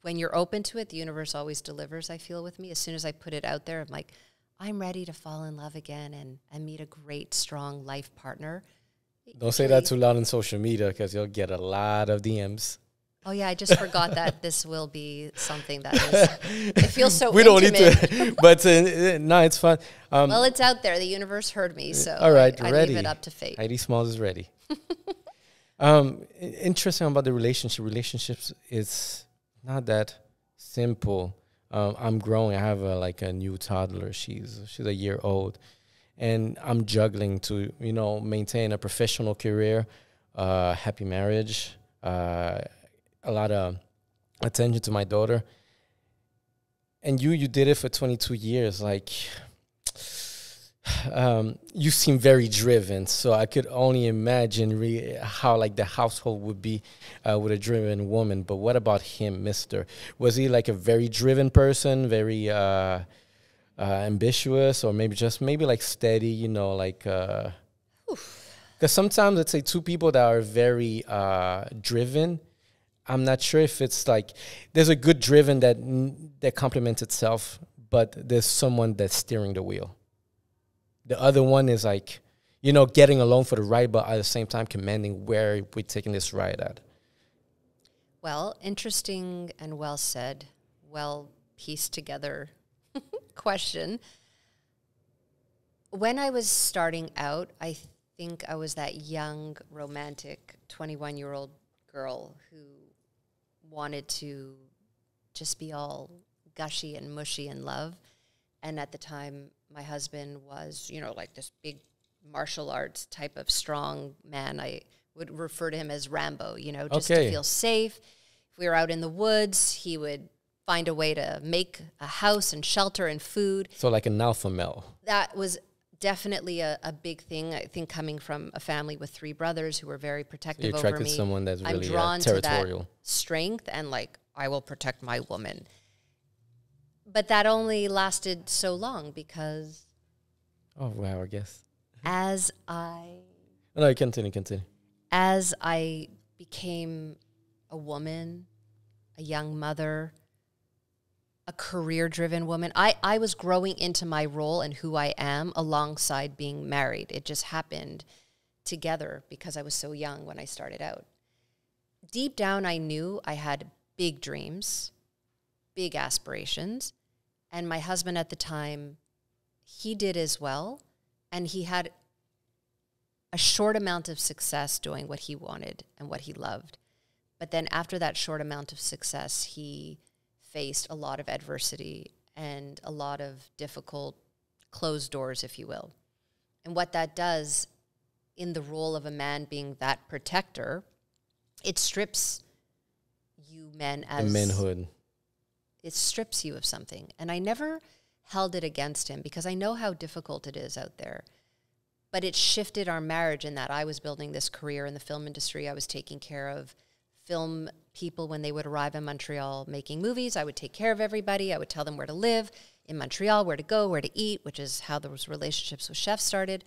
when you're open to it, the universe always delivers, I feel, with me. As soon as I put it out there, I'm like, I'm ready to fall in love again and meet a great, strong life partner. Don't say that too loud on social media, because you'll get a lot of DMs. Oh, yeah, I just forgot that this will be something that is, it feels so we intimate. Don't need to, but no, it's fun. Well, it's out there. The universe heard me, so all right, I ready. leave it up to fate. Heidi Small is ready. Interesting about the relationships, it's not that simple. I'm growing. I have a new toddler. She's a year old, and I'm juggling to maintain a professional career, happy marriage, a lot of attention to my daughter. And you did it for 22 years. Like, you seem very driven. So I could only imagine how the household would be with a driven woman. But what about him, mister? Was he like a very driven person, very ambitious, or maybe steady, because sometimes, let's say, two people that are very driven, I'm not sure if it's there's a good driven that complements itself, but there's someone that's steering the wheel. The other one is getting along for the ride, but at the same time commanding where we're taking this ride at? Well, interesting and well said, well pieced together question. When I was starting out, I think I was that young, romantic 21-year-old girl who wanted to just be all gushy and mushy in love. And at the time, my husband was, like this big martial arts type of strong man. I would refer to him as Rambo, just to feel safe. If we were out in the woods, he would find a way to make a house and shelter and food. So like an alpha male. That was definitely a big thing. I think coming from a family with 3 brothers who were very protective over me. You attracted someone that's really I'm drawn territorial. to that strength and like, I will protect my woman. But that only lasted so long because... Oh, wow, I guess. As I... No, continue. As I became a woman, a young mother, a career-driven woman, I was growing into my role and who I am alongside being married. It just happened together because I was so young when I started out. Deep down, I knew I had big dreams, big aspirations, and my husband at the time, he did as well, and he had a short amount of success doing what he wanted and what he loved. But then after that short amount of success, he faced a lot of adversity and a lot of difficult closed doors, if you will. And what that does in the role of a man being that protector, it strips you men as... The manhood. It strips you of something. And I never held it against him because I know how difficult it is out there. But it shifted our marriage in that I was building this career in the film industry. I was taking care of film people when they would arrive in Montreal making movies. I would take care of everybody. I would tell them where to live in Montreal, where to go, where to eat, which is how those relationships with chefs started.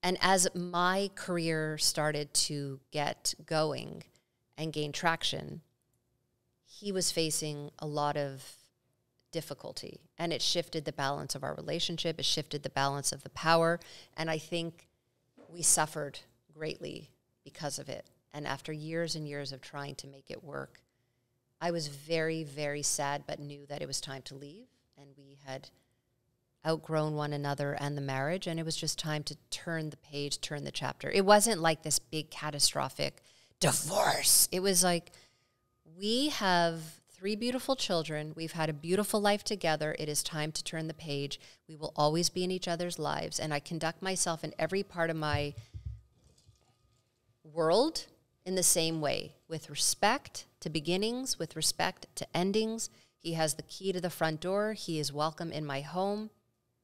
And as my career started to get going and gain traction, he was facing a lot of difficulty. And it shifted the balance of our relationship. It shifted the balance of the power. And I think we suffered greatly because of it. And after years and years of trying to make it work, I was very, very sad, but knew that it was time to leave. And we had outgrown one another and the marriage. And it was just time to turn the page, turn the chapter. It wasn't like this big catastrophic divorce. It was like, we have 3 beautiful children. We've had a beautiful life together. It is time to turn the page. We will always be in each other's lives. And I conduct myself in every part of my world in the same way, with respect to beginnings, with respect to endings. He has the key to the front door. He is welcome in my home.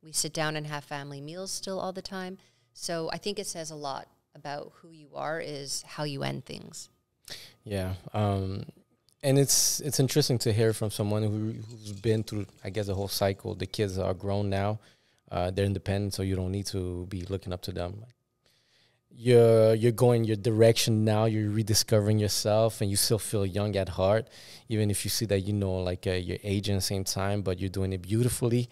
We sit down and have family meals still all the time. So I think it says a lot about who you are is how you end things. Yeah. And it's interesting to hear from someone who's been through, I guess, the whole cycle. The kids are grown now. They're independent, so you don't need to be looking up to them. You're going your direction now. You're rediscovering yourself, and you still feel young at heart, even if you see that, you're aging at the same time, but you're doing it beautifully.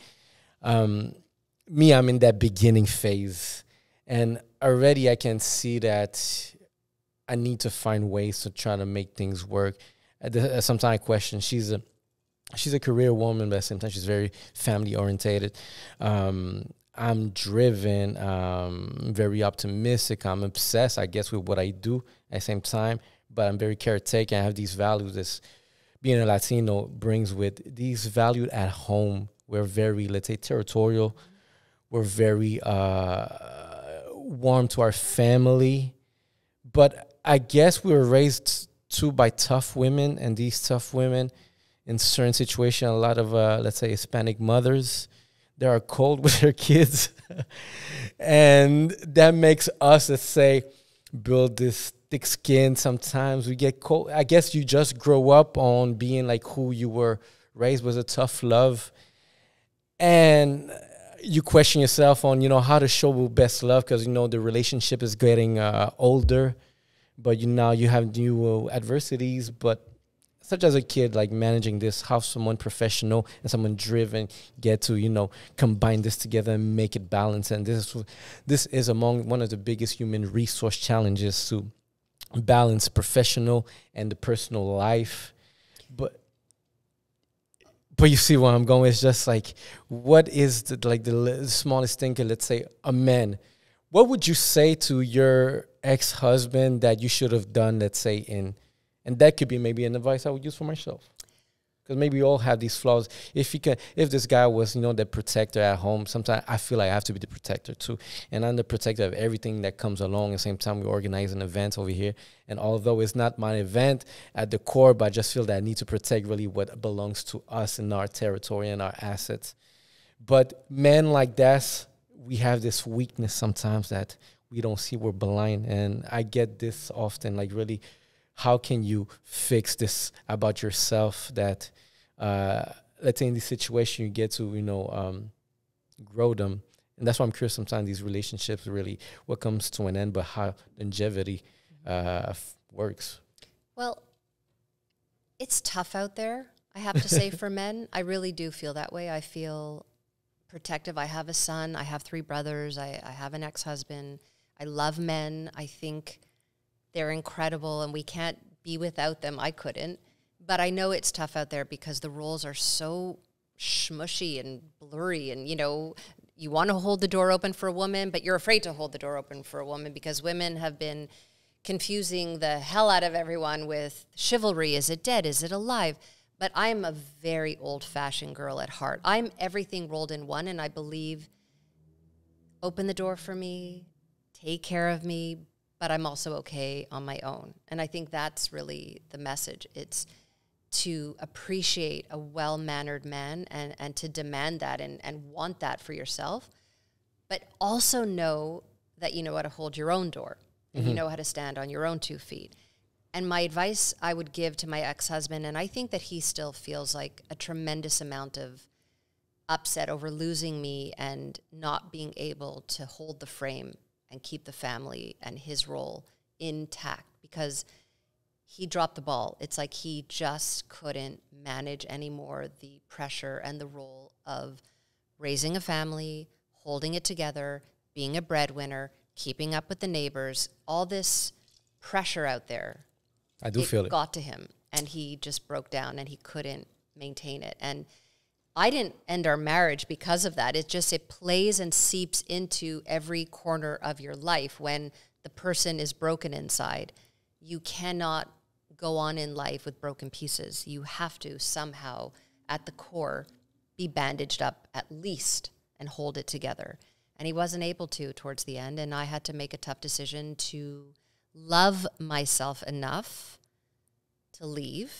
Me, I'm in that beginning phase, and already I can see that I need to find ways to try to make things work. Sometimes I question, she's a career woman, but at the same time she's very family orientated. I'm driven, very optimistic. I'm obsessed, I guess, with what I do at the same time, but I'm very caretaker. I have these values that being a Latino brings with these values at home. We're very, let's say, territorial. We're very warm to our family. But I guess we were raised too by tough women, and these tough women in certain situations, a lot of, let's say, Hispanic mothers, they are cold with their kids. And that makes us, let's say, build this thick skin. Sometimes we get cold. I guess you just grow up on being like who you were raised with, a tough love. And you question yourself on, how to show best love because, the relationship is getting older. But now you have new adversities, but such as a kid, like managing this, how someone professional and someone driven get to, combine this together and make it balance. And this is among one of the biggest human resource challenges, to balance professional and the personal life. But you see where I'm going. It's just like, what is the smallest thing? Let's say a man. What would you say to your ex-husband that you should have done, let's say, and that could be maybe an advice I would use for myself. Because maybe we all have these flaws. If this guy was, the protector at home, sometimes I feel like I have to be the protector too. And I'm the protector of everything that comes along. At the same time, we organize an event over here. And although it's not my event at the core, but I just feel that I need to protect really what belongs to us in our territory and our assets. But men like that, we have this weakness sometimes that we don't see, we're blind. And I get this often, like really, how can you fix this about yourself that, let's say in this situation, you get to, grow them. And that's why I'm curious sometimes these relationships really, what comes to an end, but how longevity works. Well, it's tough out there, I have to say, for men. I really do feel that way. I feel protective. I have a son. I have 3 brothers. I have an ex-husband. I love men. I think they're incredible, and we can't be without them. I couldn't. But I know it's tough out there because the roles are so smushy and blurry. And, you want to hold the door open for a woman, but you're afraid to hold the door open for a woman because women have been confusing the hell out of everyone with chivalry. Is it dead? Is it alive? But I'm a very old-fashioned girl at heart. I'm everything rolled in one, and I believe open the door for me, take care of me, but I'm also okay on my own. And I think that's really the message. It's to appreciate a well-mannered man and to demand that and want that for yourself, but also know that you know how to hold your own door and you know how to stand on your own 2 feet. And my advice I would give to my ex-husband, and I think that he still feels like a tremendous amount of upset over losing me and not being able to hold the frame and keep the family and his role intact, because he dropped the ball. It's like he just couldn't manage anymore the pressure and the role of raising a family, holding it together, being a breadwinner, keeping up with the neighbors, all this pressure out there. I do feel it. Got to him, and he just broke down, and he couldn't maintain it. And I didn't end our marriage because of that. It plays and seeps into every corner of your life. When the person is broken inside, you cannot go on in life with broken pieces. You have to somehow, at the core, be bandaged up at least and hold it together. And he wasn't able to towards the end, and I had to make a tough decision to love myself enough to leave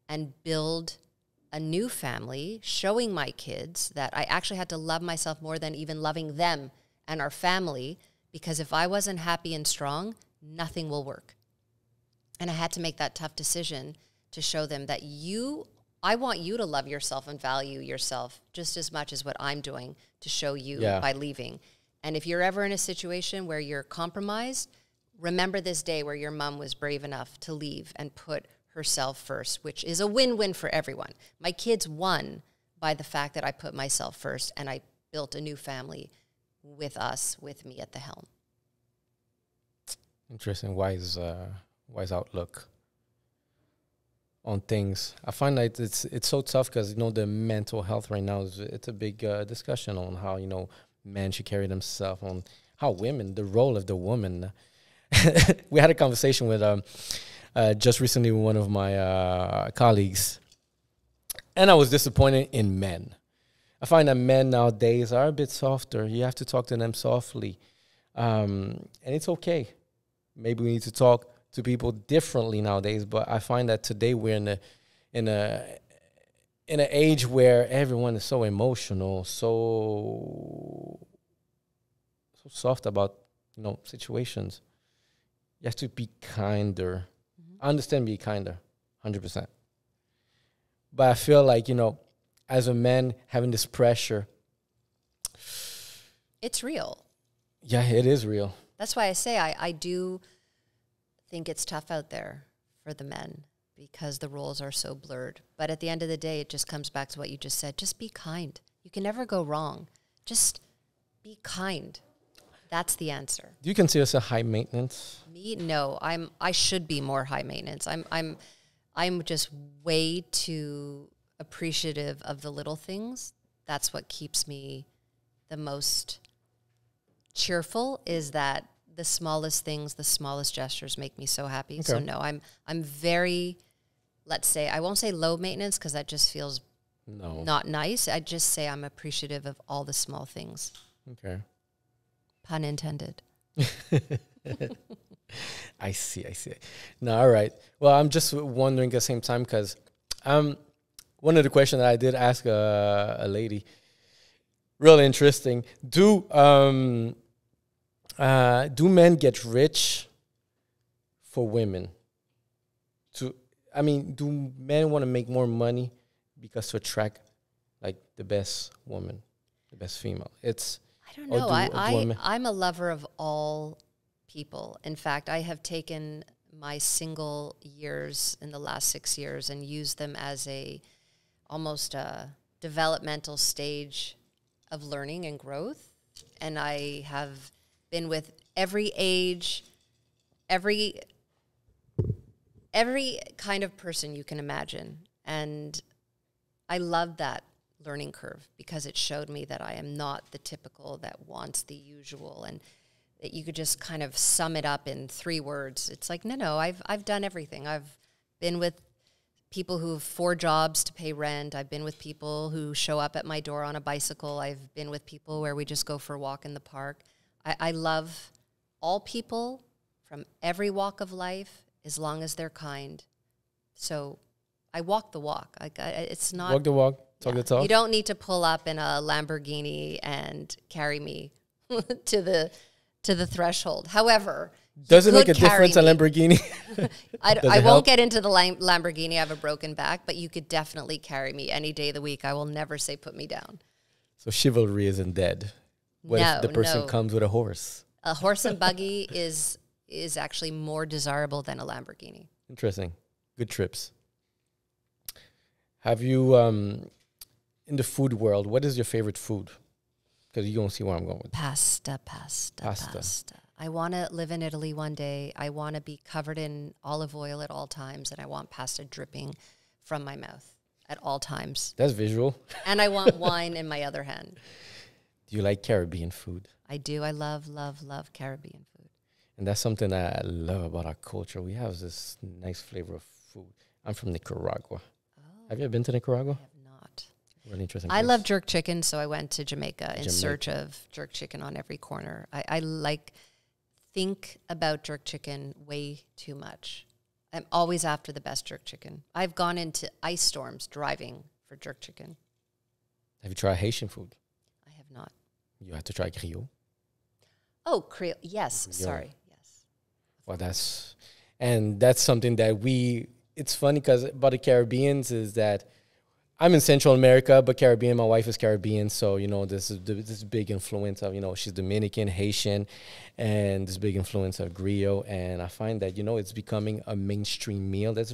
and build a new family, showing my kids that I actually had to love myself more than even loving them and our family, because if I wasn't happy and strong, nothing will work. And I had to make that tough decision to show them that I want you to love yourself and value yourself just as much as what I'm doing to show you by leaving. And if you're ever in a situation where you're compromised, remember this day where your mom was brave enough to leave and put herself first, which is a win-win for everyone. My kids won by the fact that I put myself first and I built a new family with me at the helm. Interesting, wise outlook on things. I find that it's so tough because the mental health right now it's a big discussion on how men should carry themselves, on how women, the role of the woman. We had a conversation with just recently with one of my colleagues, and I was disappointed in men. I find that men nowadays are a bit softer. You have to talk to them softly, and it's okay. Maybe we need to talk to people differently nowadays, but I find that today we're in an age where everyone is so emotional, so soft about situations. You have to be kinder. I understand be kinder, 100%. But I feel like, as a man having this pressure. It's real. Yeah, it is real. That's why I say I do think it's tough out there for the men. because the roles are so blurred. But at the end of the day, it just comes back to what you just said. Just be kind. You can never go wrong. Just be kind. That's the answer. Do you consider yourself high maintenance? Me? No. I should be more high maintenance. I'm just way too appreciative of the little things. That's what keeps me the most cheerful, is that the smallest things, the smallest gestures make me so happy. Okay. So no, I'm very, let's say, I won't say low maintenance because that just feels not nice. I just say I'm appreciative of all the small things. Okay. Pun intended. I see. No, all right. Well, I'm just wondering at the same time because one of the questions that I did ask a lady, really interesting. Do men get rich for women? Do men want to make more money because to attract like the best woman, the best female? I don't know. I'm a lover of all people. In fact, I have taken my single years in the last 6 years and used them as almost a developmental stage of learning and growth. And I have been with every age, every kind of person you can imagine. And I love that learning curve because it showed me that I am not the typical that wants the usual, and that you could just kind of sum it up in 3 words. It's like, no, I've done everything. I've been with people who have 4 jobs to pay rent. I've been with people who show up at my door on a bicycle. I've been with people where we just go for a walk in the park. I love all people from every walk of life as long as they're kind. So I walk the walk. It's not... Walk the walk, talk the talk. You don't need to pull up in a Lamborghini and carry me to the threshold. However... Does it make a difference, a Lamborghini? I won't get into the Lamborghini. I have a broken back, but you could definitely carry me any day of the week. I will never say put me down. So chivalry isn't dead. What if the person comes with a horse? A horse and buggy is actually more desirable than a Lamborghini. Interesting. Good trips. Have you, in the food world, what is your favorite food? Because you don't see where I'm going with Pasta. I want to live in Italy one day. I want to be covered in olive oil at all times, and I want pasta dripping from my mouth at all times. That's visual. And I want wine in my other hand. Do you like Caribbean food? I do. I love Caribbean food. And that's something that I love about our culture. We have this nice flavor of food. I'm from Nicaragua. Oh. Have you ever been to Nicaragua? I have not. Really interesting I love jerk chicken, so I went to Jamaica in search of jerk chicken on every corner. I think about jerk chicken way too much. I'm always after the best jerk chicken. I've gone into ice storms driving for jerk chicken. Have you tried Haitian food? I have not. You have to try Creole. Oh, Creole. Yes. Creole. Sorry. Yes. Well, that's something that it's funny because about the Caribbeans is that I'm in Central America, but Caribbean, my wife is Caribbean. So, this is this big influence of, she's Dominican, Haitian, and this big influence of griot. And I find that, it's becoming a mainstream meal that's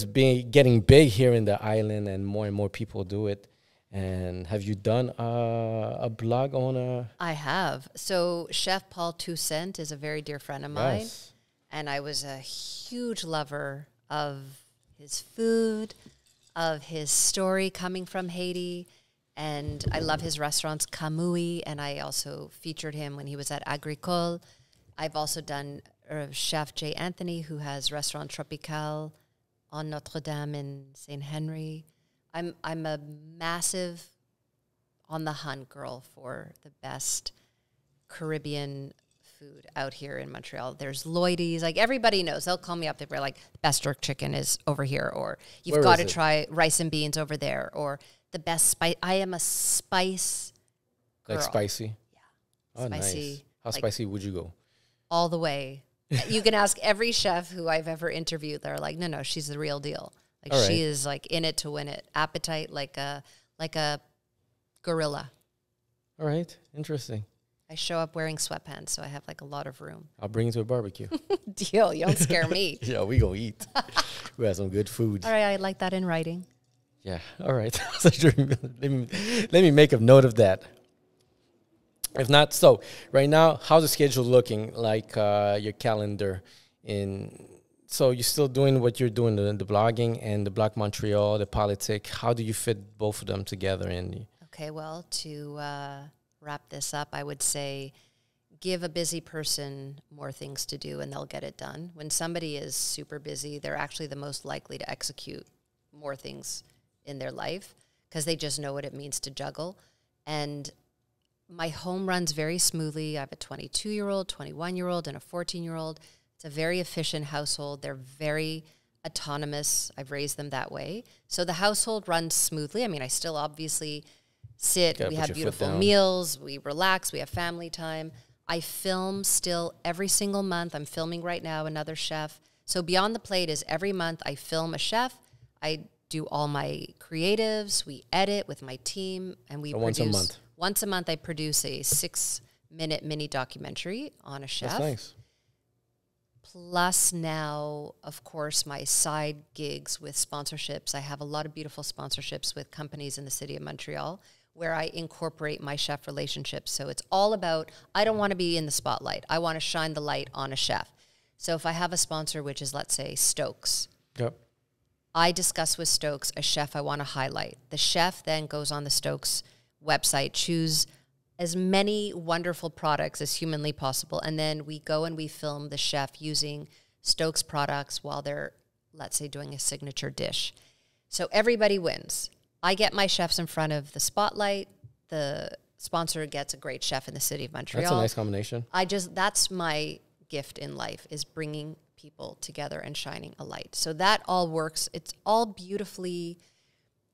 getting big here in the island, and more people do it. And have you done a blog on I have. So Chef Paul Toussaint is a very dear friend of mine. Yes. And I was a huge lover of his food, of his story coming from Haiti. And I love his restaurants, Kamui, and I also featured him when he was at Agricole. I've also done Chef J. Anthony, who has Restaurant Tropical on Notre Dame in St. Henry. I'm a massive on the hunt girl for the best Caribbean food out here in Montreal. There's Lloydie's, like everybody knows. They'll call me up. They're like, best jerk chicken is over here, or you've got to try rice and beans over there, or the best spice. I am a spice girl. Like spicy? Yeah. Oh, spicy. Nice. How spicy would you go? All the way. You can ask every chef who I've ever interviewed. They're like, no, she's the real deal. Like she is like in it to win it. Appetite like a gorilla. All right. Interesting. I show up wearing sweatpants, so I have like a lot of room. I'll bring you to a barbecue. Deal. You don't scare me. Yeah, we gonna eat. who has some good food. All right, I like that in writing. Yeah. All right. let me make a note of that. If not, so right now, how's the schedule looking? Like your calendar so you're still doing what you're doing, the blogging and the Bloc Montreal, the politic. How do you fit both of them together? Okay, well, to wrap this up, I would say give a busy person more things to do and they'll get it done. When somebody is super busy, they're actually the most likely to execute more things in their life because they just know what it means to juggle. And my home runs very smoothly. I have a 22-year-old, 21-year-old, and a 14-year-old. It's a very efficient household. They're very autonomous. I've raised them that way. So the household runs smoothly. I mean, I still obviously sit. We have beautiful meals. We relax. We have family time. I film still every single month. I'm filming right now another chef. So Beyond the Plate is every month I film a chef. I do all my creatives. We edit with my team. And we produce. Once a month. Once a month I produce a 6-minute mini documentary on a chef. That's nice. Plus now, of course, my side gigs with sponsorships. I have a lot of beautiful sponsorships with companies in the city of Montreal where I incorporate my chef relationships. So it's all about, I don't want to be in the spotlight. I want to shine the light on a chef. So if I have a sponsor, which is, let's say, Stokes, yep. I discuss with Stokes a chef I want to highlight. The chef then goes on the Stokes website, choose as many wonderful products as humanly possible. And then we go and we film the chef using Stokes products while they're, let's say, doing a signature dish. So everybody wins. I get my chefs in front of the spotlight. The sponsor gets a great chef in the city of Montreal. That's a nice combination. That's my gift in life, is bringing people together and shining a light. So that all works. It's all beautifully,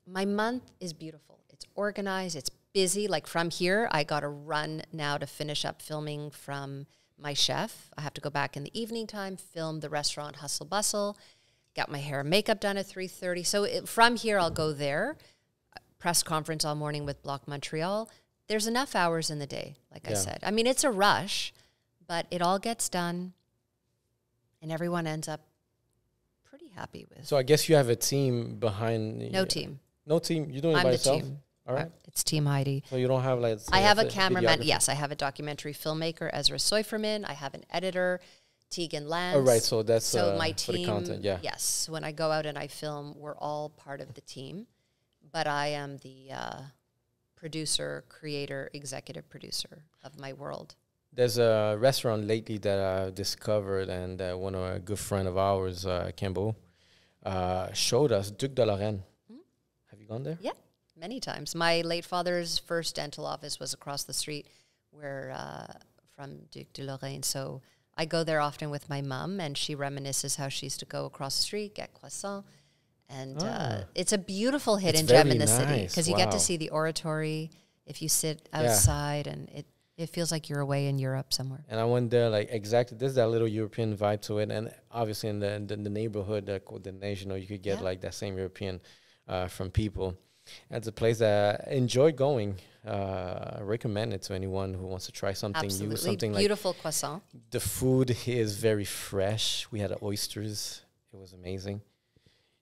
my month is beautiful. It's organized. It's busy. Like from here, I got to run now to finish up filming from my chef. I have to go back in the evening time, film the restaurant Hustle Bustle, got my hair and makeup done at 3:30. So from here, I'll go there. Press conference all morning with Bloc Montreal. There's enough hours in the day, like I said. I mean, it's a rush, but it all gets done, and everyone ends up pretty happy with. So I guess you have a team behind. No team. No team. You're doing it by yourself? Team. All right. It's Team Heidi. So you don't have like... I have a cameraman. Yes, I have a documentary filmmaker, Ezra Seuferman. I have an editor, Tegan Lance. Oh, right. So that's so my team, for the content, yeah. Yes. When I go out and I film, we're all part of the team. But I am the producer, creator, executive producer of my world. There's a restaurant lately that I discovered, and one of a good friend of ours, Kimbo, showed us, Duc de Lorraine. Have you gone there? Yeah, many times. My late father's first dental office was across the street from Duc de Lorraine. So I go there often with my mom, and she reminisces how she used to go across the street, get croissant. And it's a beautiful hidden gem in the city because you get to see the oratory if you sit outside, and it feels like you're away in Europe somewhere. And I went there, like, exactly, there's that little European vibe to it. And obviously in the neighborhood, the coordination, you could get like that same European from people. It's a place that I enjoy going. I recommend it to anyone who wants to try something new. Something beautiful croissant. The food is very fresh. We had oysters. It was amazing.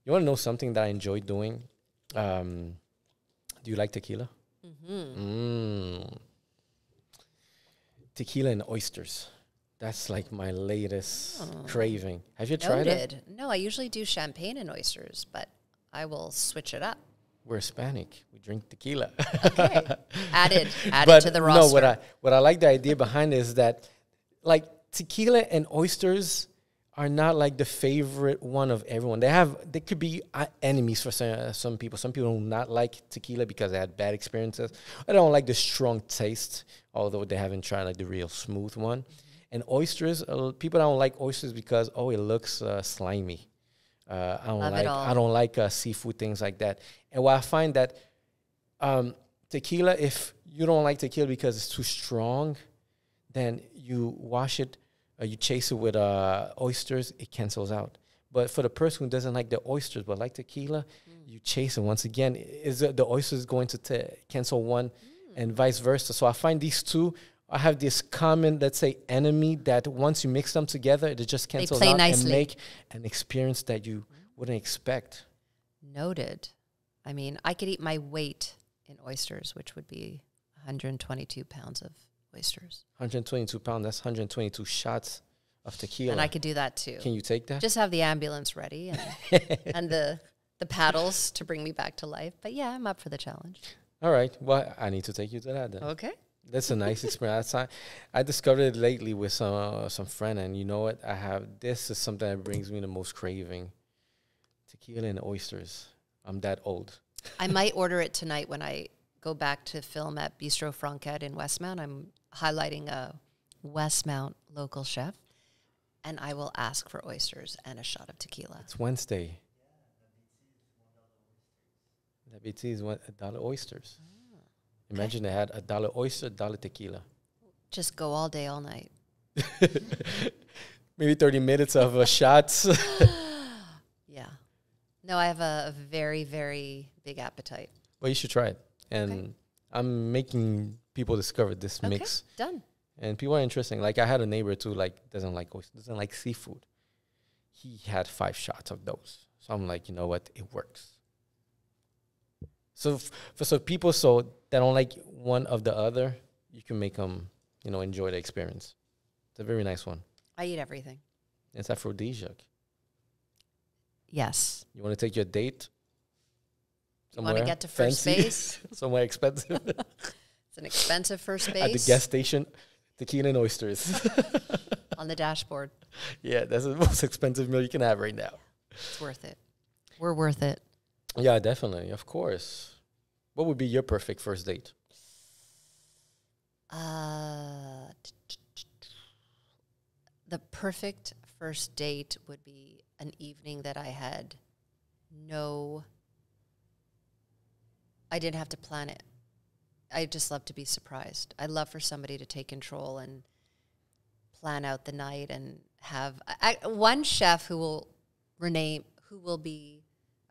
You want to know something that I enjoy doing? Do you like tequila? Tequila and oysters. That's like my latest craving. Have you tried it? No, I usually do champagne and oysters, but I will switch it up. We're Hispanic. We drink tequila. Okay. Added to the roster. No, what I like the idea behind it is that, like, tequila and oysters are not like the favorite one of everyone. They could be enemies for some people. Some people do not like tequila because they had bad experiences. I don't like the strong taste, although they haven't tried like the real smooth one. And oysters, people don't like oysters because it looks slimy. I don't like seafood, things like that. And what I find that tequila, if you don't like tequila because it's too strong, then you wash it. You chase it with oysters, it cancels out. But for the person who doesn't like the oysters but like tequila, you chase it. Once again, the oysters going to cancel one and vice versa. So I find these two, I have this common, let's say, enemy that once you mix them together, it just cancels out nicely and make an experience that you wouldn't expect. Noted. I mean, I could eat my weight in oysters, which would be 122 pounds of oysters. 122 pounds, that's 122 shots of tequila. And I could do that too. Can you take that? Just have the ambulance ready and, and the paddles to bring me back to life. But yeah, I'm up for the challenge. All right. Well, I need to take you to that then. Okay. That's a nice experience. I discovered it lately with some friend, and you know what? This is something that brings me the most craving. Tequila and oysters. I'm that old. I might order it tonight when I go back to film at Bistro Franquette in Westmount. I'm highlighting a Westmount local chef, and I will ask for oysters and a shot of tequila. It's Wednesday. The BT is $1 oysters. Oh, okay. Imagine they had $1 oyster, $1 tequila. Just go all day, all night. Maybe 30 minutes of shots. Yeah. No, I have a very, very big appetite. Well, you should try it. And I'm making people discover this mix. Done. And people are interesting. Like, I had a neighbor, too, doesn't like oysters, doesn't like seafood. He had 5 shots of those. So I'm like, you know what? It works. So for people that don't like one of the other, you can make them, enjoy the experience. It's a very nice one. I eat everything. It's aphrodisiac. Yes. You want to take your date somewhere? Want to get to first base? Somewhere expensive. It's an expensive first base. At the gas station, tequila and oysters. On the dashboard. Yeah, that's the most expensive meal you can have right now. It's worth it. We're worth it. Yeah, definitely. Of course. What would be your perfect first date? The perfect first date would be an evening that I didn't have to plan it. I just love to be surprised. I love for somebody to take control and plan out the night and have one chef who will be,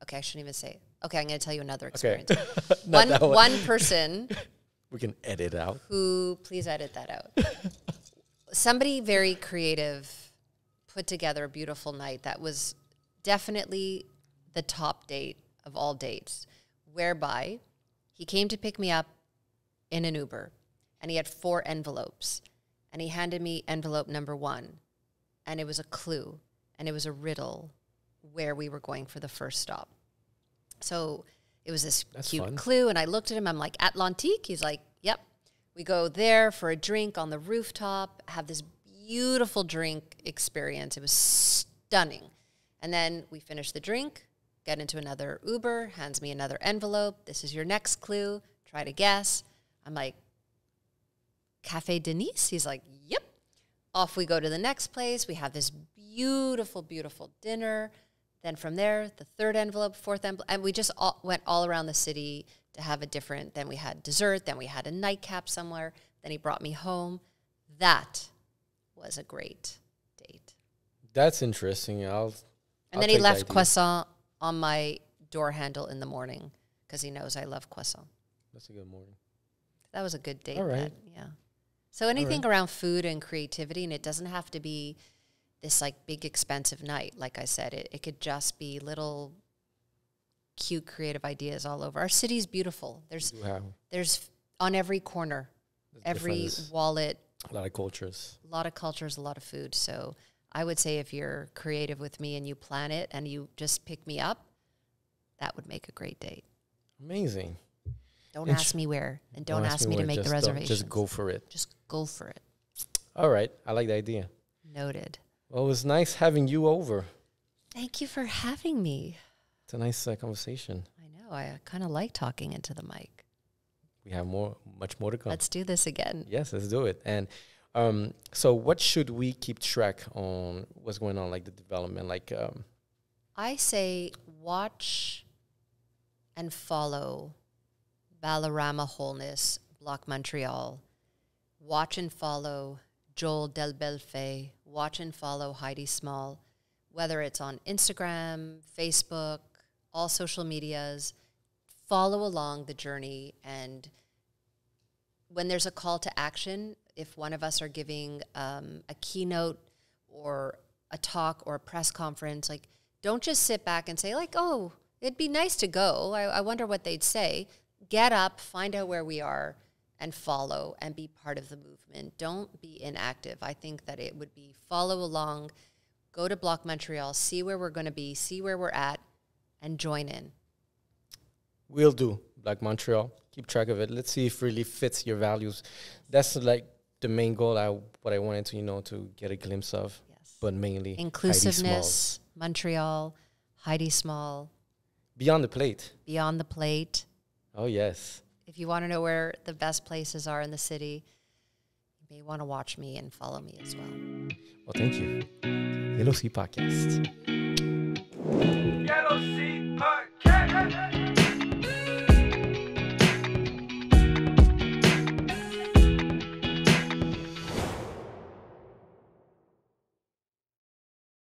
okay, I shouldn't even say it. Okay, I'm going to tell you another experience. Okay. one person. We can edit out. Please edit that out. Somebody very creative put together a beautiful night that was definitely the top date of all dates, whereby he came to pick me up in an Uber, and he had 4 envelopes, and he handed me envelope number 1, and it was a clue, and it was a riddle where we were going for the first stop. So it was this cute clue, and I looked at him. I'm like, Atlantique? He's like, yep. We go there for a drink on the rooftop, have this beautiful drink experience. It was stunning. And then we finish the drink, get into another Uber, hands me another envelope. This is your next clue. Try to guess. I'm like, Café Denise? He's like, yep. Off we go to the next place. We have this beautiful, beautiful dinner. Then from there, the 3rd envelope, 4th envelope, and we just went all around the city to have then we had dessert, then we had a nightcap somewhere, then he brought me home. That was a great date. That's interesting. And then he left croissant on my door handle in the morning because he knows I love croissant. That's a good morning. That was a good date. All right. Yeah. So anything around food and creativity, and it doesn't have to be this like big expensive night. Like I said, it could just be little cute creative ideas all over. Our city's beautiful. There's on every corner, every wallet. A lot of cultures. A lot of food. So I would say if you're creative with me and you plan it and you just pick me up, that would make a great date. Amazing. Don't ask me where, and don't ask me to make the reservation. Just go for it. Just go for it. All right. I like the idea. Noted. Well, it was nice having you over. Thank you for having me. It's a nice conversation. I know. I kind of like talking into the mic. We have much more to come. Let's do this again. Yes, let's do it. And so what should we keep track on what's going on, like the development? I say watch and follow Ballarama Wholeness, Bloc Montreal. Watch and follow Joel Delbelfe. Watch and follow Heidi Small, whether it's on Instagram, Facebook, all social medias. Follow along the journey, and when there's a call to action, if one of us are giving a keynote or a talk or a press conference, like Don't just sit back and say like, oh, it'd be nice to go. I wonder what they'd say. Get up, find out where we are, and follow and be part of the movement. Don't be inactive. I think that it would be follow along, go to Bloc Montreal, see where we're going to be, see where we're at, and join in. We'll do, Bloc Montreal. Keep track of it. Let's see if it really fits your values. That's like the main goal, what I wanted to, to get a glimpse of. Yes. But mainly inclusiveness, Montreal, Heidi Small. Beyond the plate. Beyond the plate. Oh, yes. If you want to know where the best places are in the city, you may want to watch me and follow me as well. Well, thank you. Yellow Sea Podcast. Yellow Sea